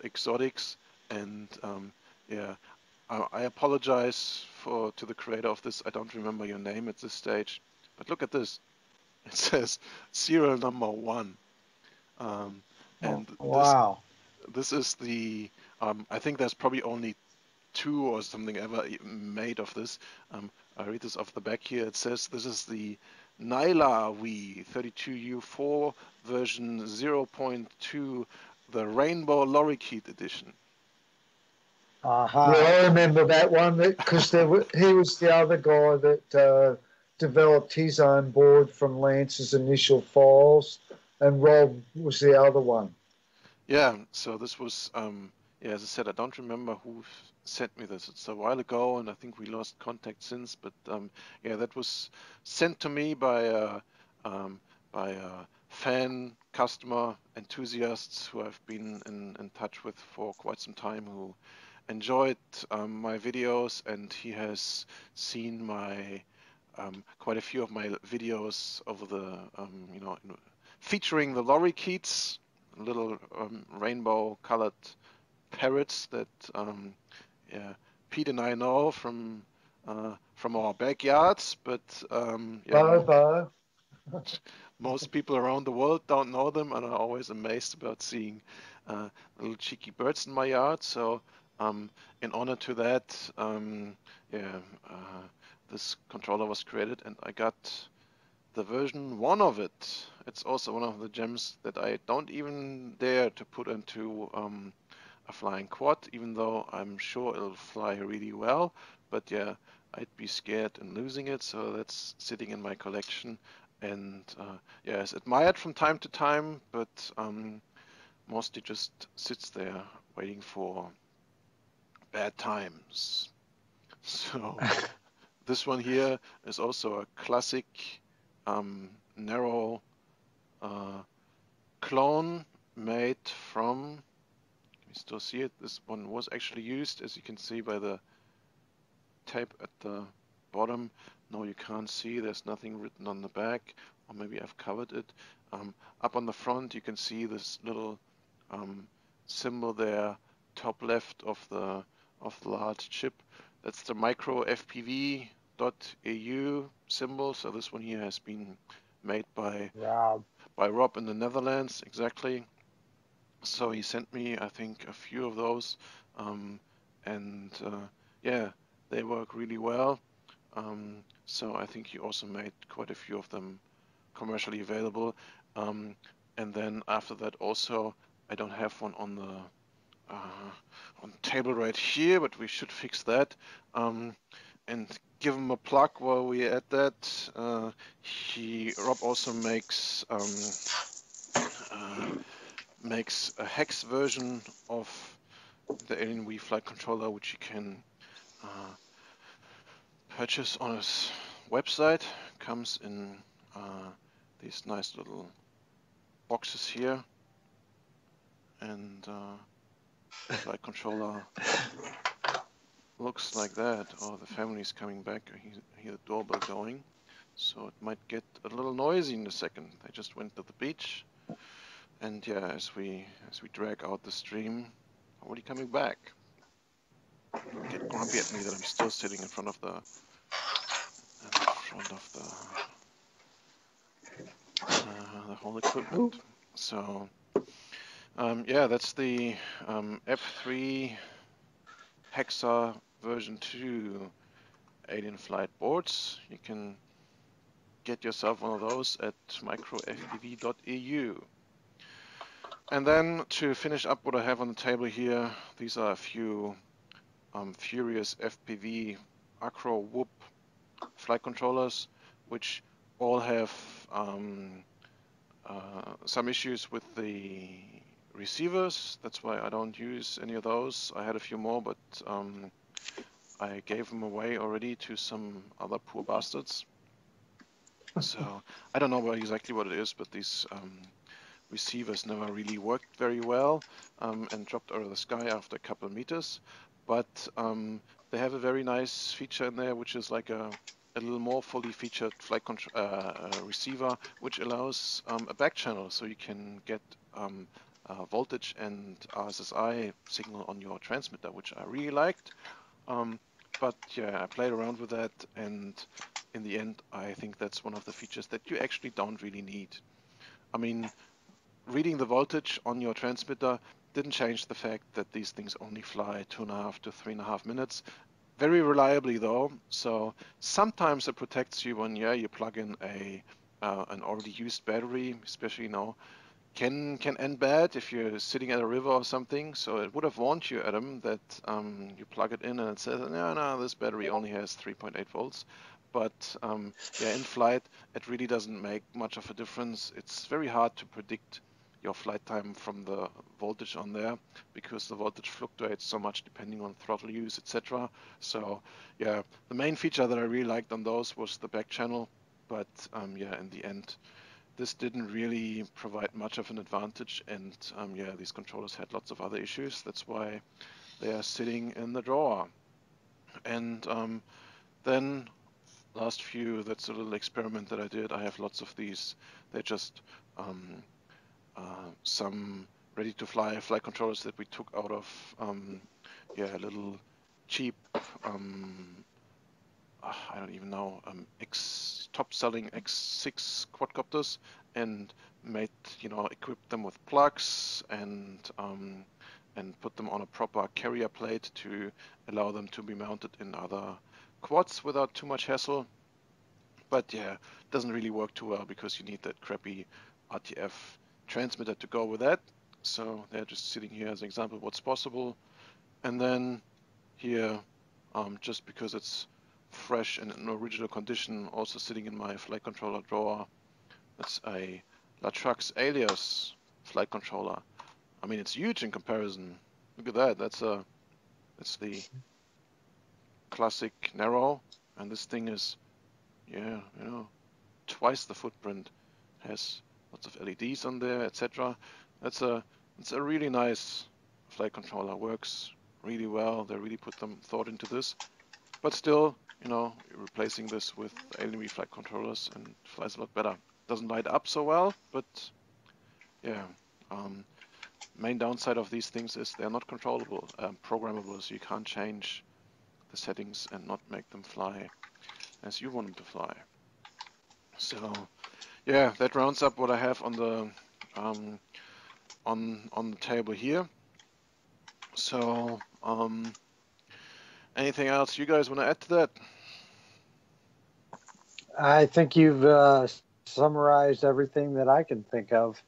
exotics, and I apologize to the creator of this. I don't remember your name at this stage, but look at this. It says serial number 1. And wow. This is the, I think there's probably only 2 or something ever made of this. I read this off the back here. It says this is the Nyla V 32U4 version 0.2, the Rainbow Lorikeet edition. Uh-huh. Yeah, I remember that one because he was the other guy that developed his own board from Lance's initial files, and Rob was the other one. Yeah, so this was, as I said, I don't remember who sent me this. It's a while ago, and I think we lost contact since. But that was sent to me by a fan, customer, enthusiasts who I've been in touch with for quite some time, who enjoyed my videos, and he has seen my quite a few of my videos over the featuring the lorikeets, little rainbow-colored parrots that Pete and I know from our backyards, but most people around the world don't know them, and are always amazed about seeing little cheeky birds in my yard. So in honor to that, this controller was created, and I got the version 1 of it. It's also one of the gems that I don't even dare to put into a flying quad, even though I'm sure it'll fly really well. But I'd be scared in losing it, so that's sitting in my collection. And it's admired from time to time, but mostly just sits there waiting for bad times. So this one here is also a classic narrow clone made from, can you still see it? This one was actually used, as you can see by the tape at the bottom. No, you can't see. There's nothing written on the back, or maybe I've covered it. Up on the front, you can see this little symbol there, top left of the large chip. That's the micro FPV.eu symbol. So this one here has been made by Rob in the Netherlands, exactly. So he sent me, I think, a few of those, yeah, they work really well. So I think he also made quite a few of them commercially available. And then after that also, I don't have one on the table right here, but we should fix that. And give him a plug while we're at that. Rob also makes a hex version of the Alienware flight controller, which you can purchase on his website. Comes in these nice little boxes here, and flight controller looks like that. Oh, the family's coming back. I hear the doorbell going, so it might get a little noisy in a second. They just went to the beach, and yeah, as we drag out the stream, already coming back. Get grumpy at me that I'm still sitting in front of the whole equipment. So yeah, that's the F3 Hexa version 2 Alien Flight boards. You can get yourself one of those at microfpv.eu. And then to finish up what I have on the table here, these are a few Furious FPV Acro Whoop flight controllers, which all have some issues with the receivers. That's why I don't use any of those. I had a few more, but I gave them away already to some other poor bastards. So I don't know exactly what it is, but these receivers never really worked very well and dropped out of the sky after a couple of meters. But they have a very nice feature in there, which is like a little more fully featured flight receiver, which allows a back channel, so you can get voltage and RSSI signal on your transmitter, which I really liked. But yeah, I played around with that, and in the end, I think that's one of the features that you actually don't really need. I mean, reading the voltage on your transmitter didn't change the fact that these things only fly 2.5 to 3.5 minutes. Very reliably though, so sometimes it protects you when you plug in an already used battery, especially now. Can end bad if you're sitting at a river or something. So it would have warned you, Adam, that you plug it in and it says, no, this battery only has 3.8 volts. But yeah, in flight, it really doesn't make much of a difference. It's very hard to predict your flight time from the voltage on there, because the voltage fluctuates so much depending on throttle use, etc. So yeah, the main feature that I really liked on those was the back channel, but yeah, in the end, this didn't really provide much of an advantage, and yeah, these controllers had lots of other issues. That's why they are sitting in the drawer. And then last few, that's a little experiment that I did. I have lots of these. They're just some ready-to-fly flight controllers that we took out of yeah, little cheap I don't even know, top-selling X6 quadcopters, and made, equipped them with plugs and put them on a proper carrier plate to allow them to be mounted in other quads without too much hassle. But yeah, it doesn't really work too well because you need that crappy RTF transmitter to go with that. So they're just sitting here as an example of what's possible. And then here, just because it's fresh and in original condition, also sitting in my flight controller drawer, that's a Latrax Alias flight controller. I mean, it's huge in comparison. Look at that. That's the classic narrow, and this thing is, yeah, twice the footprint. Has lots of LEDs on there, etc. It's a really nice flight controller. Works really well. They really put thought into this. but still, replacing this with Alienware flight controllers and flies a lot better. Doesn't light up so well, but yeah. Main downside of these things is they're not controllable, programmable, so you can't change the settings and not make them fly as you want them to fly. So yeah, that rounds up what I have on the on the table here. So anything else you guys want to add to that? I think you've summarized everything that I can think of.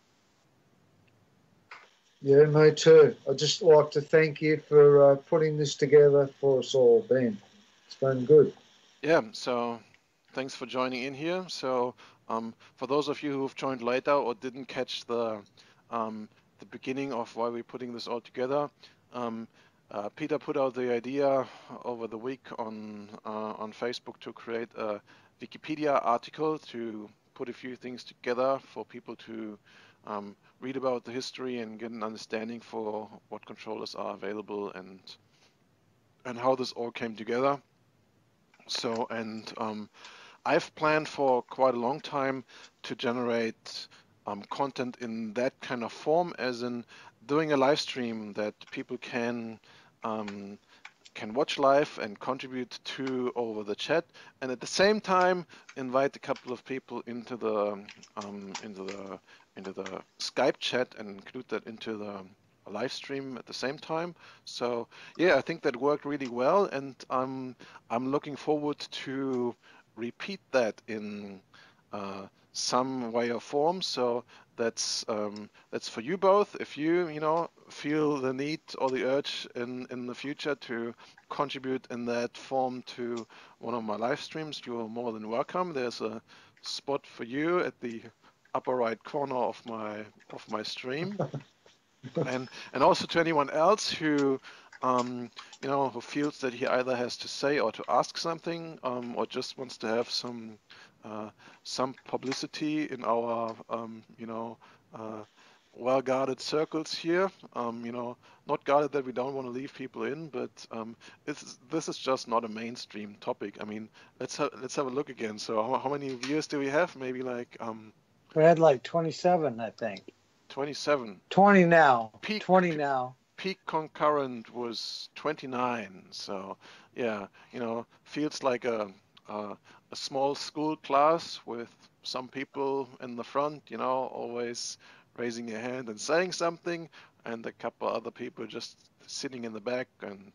Yeah, me too. I'd just like to thank you for putting this together for us all, Ben. It's been good. Yeah, so thanks for joining in here. So for those of you who've joined later or didn't catch the beginning of why we're putting this all together, Peter put out the idea over the week on Facebook to create a Wikipedia article to put a few things together for people to read about the history and get an understanding for what controllers are available and how this all came together. So, and I've planned for quite a long time to generate content in that kind of form, as in doing a live stream that people can watch live and contribute to over the chat, and at the same time invite a couple of people into the Skype chat and include that into the live stream at the same time. So yeah, I think that worked really well, and I'm looking forward to repeat that in some way or form. So that's for you both. If you feel the need or the urge in the future to contribute in that form to one of my live streams, you're more than welcome. There's a spot for you at the upper right corner of my stream. and also to anyone else who who feels that he either has to say or to ask something, or just wants to have some publicity in our well-guarded circles here. Not guarded that we don't want to leave people in, but this is just not a mainstream topic. I mean, let's have a look again. So how many viewers do we have? Maybe like We had like 27, I think. 27. 20 now. Peak 20 now. Peak concurrent was 29. So yeah, feels like a small school class with some people in the front, always raising your hand and saying something, and a couple other people just sitting in the back and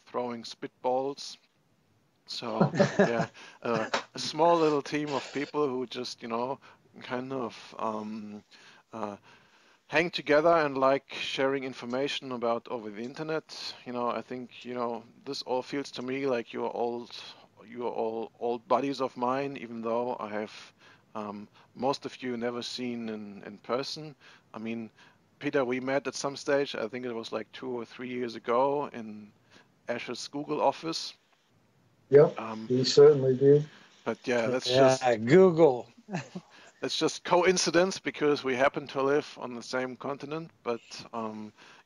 throwing spitballs. So yeah, a small little team of people who just kind of hang together and like sharing information about over the internet. I think this all feels to me like you're all old buddies of mine, even though I have most of you never seen in person. I mean, Peter, we met at some stage. I think it was like 2 or 3 years ago in Ash's Google office. Yep, we certainly did. But yeah, that's Google. It's just coincidence because we happen to live on the same continent. But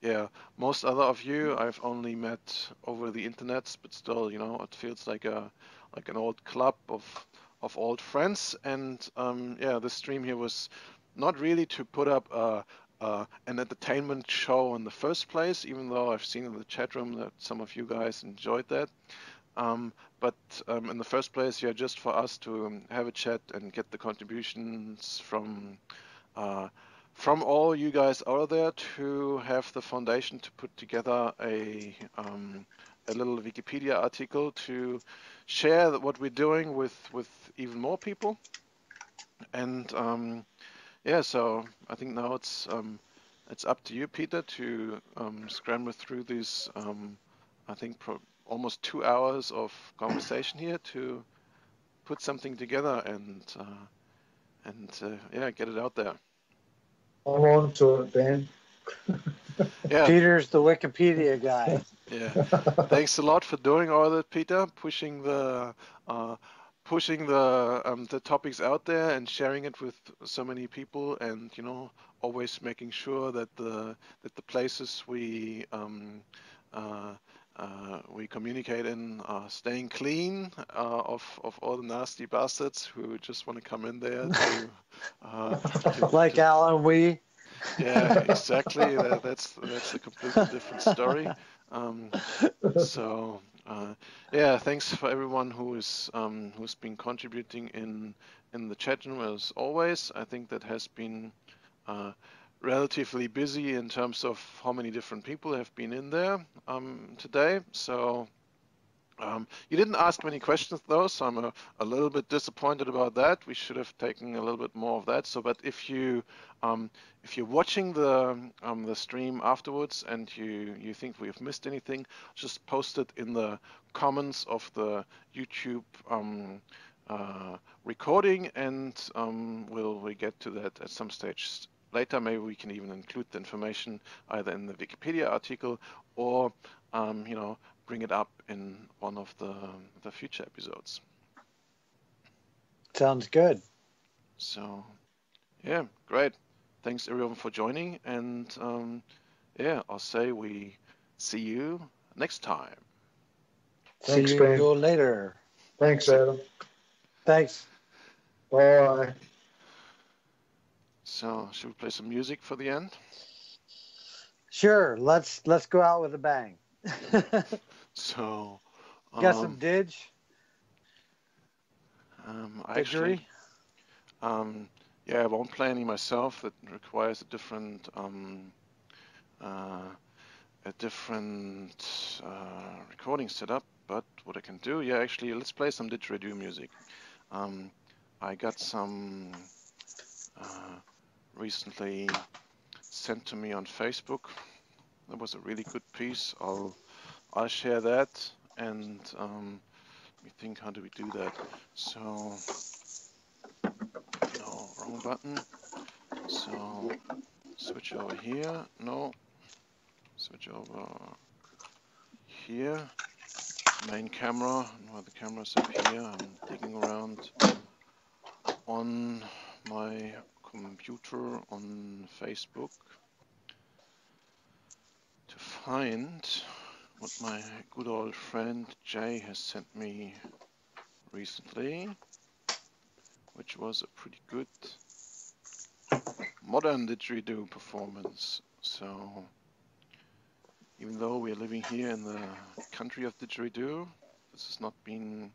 yeah, most other of you I've only met over the internet. But still, it feels like an old club of old friends. And yeah, this stream here was not really to put up an entertainment show in the first place, even though I've seen in the chat room that some of you guys enjoyed that. But in the first place, yeah, just for us to have a chat and get the contributions from all you guys out there to have the foundation to put together a little Wikipedia article to share what we're doing with even more people. And yeah, so I think now it's up to you, Peter, to scramble through these. I think almost 2 hours of conversation here to put something together and yeah, get it out there. I'm on to it, Ben. Yeah. Peter's the Wikipedia guy. Yeah. Thanks a lot for doing all that, Peter. Pushing the topics out there and sharing it with so many people, and always making sure that the places we we communicate in staying clean of all the nasty bastards who just want to come in there like to Alan Wee. yeah, exactly. That's a completely different story. So yeah, thanks for everyone who's been contributing in the chat room as always. I think that has been relatively busy in terms of how many different people have been in there today. So you didn't ask many questions though, so I'm a little bit disappointed about that. We should have taken a little bit more of that. So, but if you're watching the stream afterwards and you think we've missed anything, just post it in the comments of the YouTube recording, and we'll get to that at some stage later. Maybe we can even include the information either in the Wikipedia article or bring it up in one of the future episodes. Sounds good. So, yeah, great. Thanks everyone for joining, and yeah, I'll say we see you next time. Thanks, See Ben. you later. Thanks, Adam. Thanks. Bye. So, should we play some music for the end? Sure. Let's go out with a bang. So, Got some dig? actually, yeah, I won't play any myself. It requires a different recording setup. But what I can do, yeah, actually, let's play some didgeridoo music. I got some recently sent to me on Facebook. That was a really good piece. I'll share that, and let me think, how do we do that? So, no, wrong button. So, switch over here. No, switch over here. Main camera. No, the camera's up here. I'm digging around on my computer on Facebook to find what my good old friend Jay has sent me recently, which was a pretty good modern didgeridoo performance. So even though we are living here in the country of didgeridoo, this has not been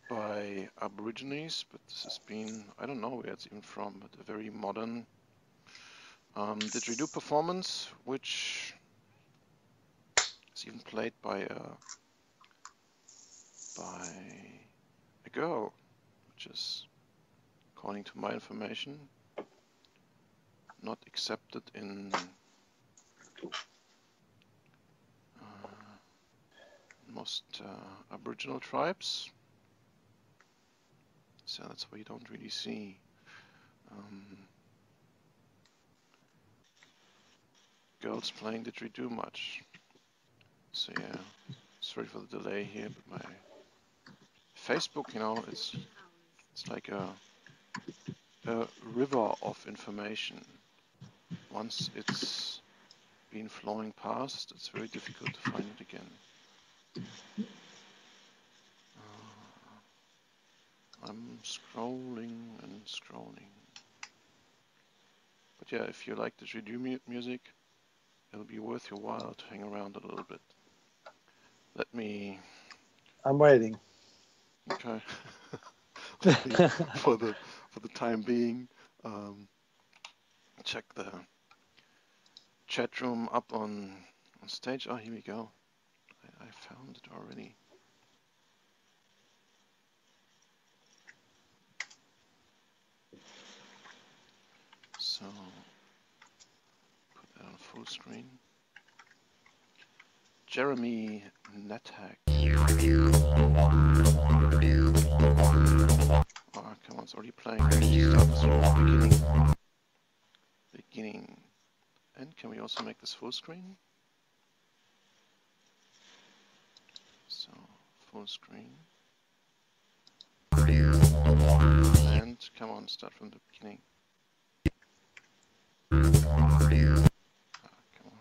by Aborigines, but this has been, I don't know where it's even from, but a very modern didgeridoo performance, which is even played by a girl, which is, according to my information, not accepted in most Aboriginal tribes. So that's why you don't really see girls playing didgeridoo much. So yeah, sorry for the delay here, but my Facebook, it's like a river of information. Once it's been flowing past, it's very difficult to find it again. I'm scrolling and scrolling. But yeah, if you like didgeridoo music, it'll be worth your while to hang around a little bit. Let me... I'm waiting. Okay. for the time being, check the chat room up on stage. Oh, here we go. I found it already. So put that on full screen. Jeremy Netak. Oh, come on, it's already playing. Start this from beginning. And can we also make this full screen? So, full screen. And come on, start from the beginning. Come on.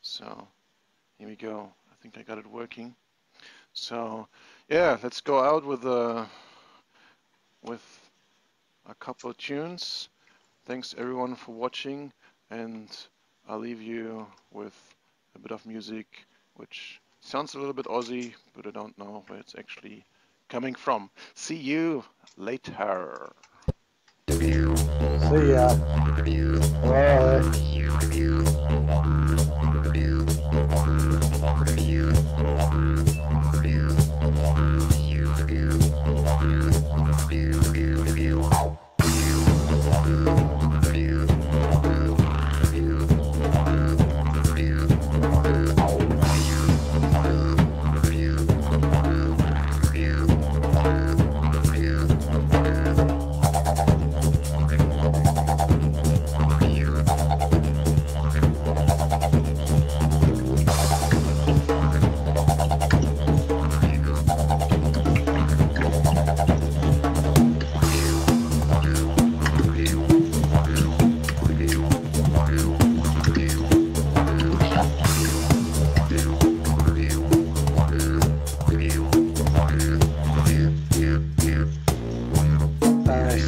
So, here we go. I think I got it working. So, yeah, let's go out with a couple of tunes. Thanks everyone for watching, and I'll leave you with a bit of music, which sounds a little bit Aussie, but I don't know where it's actually coming from. See you later. See ya.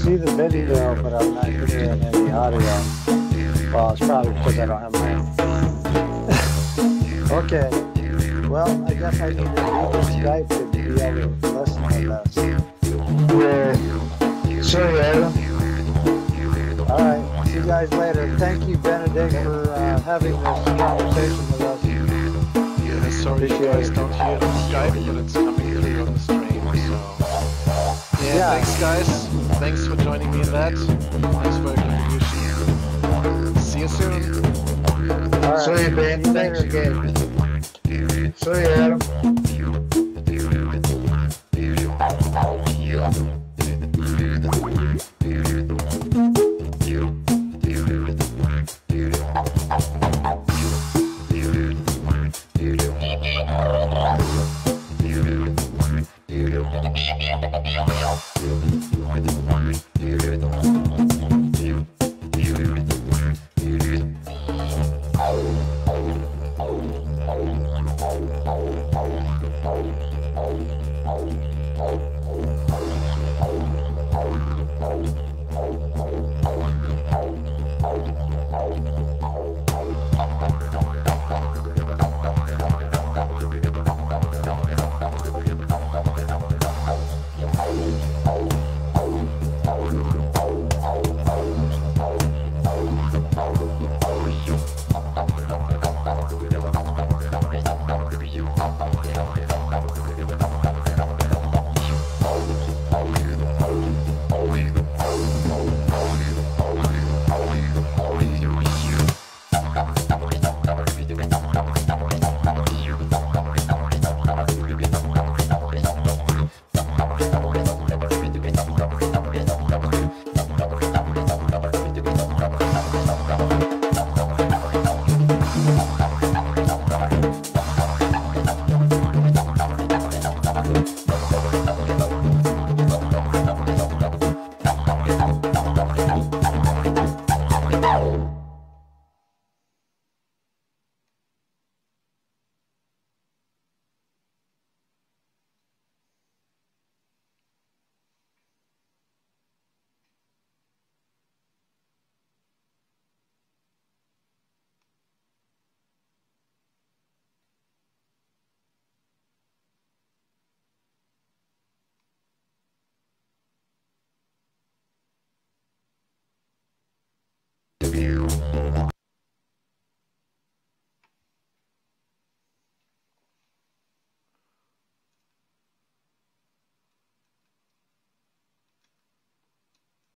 See the video, but I'm not hearing any audio. Well, it's probably because I don't have my. Okay. Well, I guess I need to use Skype to be able to listen to this. Yeah. Sorry, Adam. All right. See you guys later. Thank you, Benedict, for having this conversation with us. Yeah, sorry you guys don't hear it on Skype, but it's coming clear on the stream. So, yeah, thanks guys. Thanks for joining me in that. Thanks for your contribution. See you soon. All right. See you, Ben. Thanks again. See you, Adam.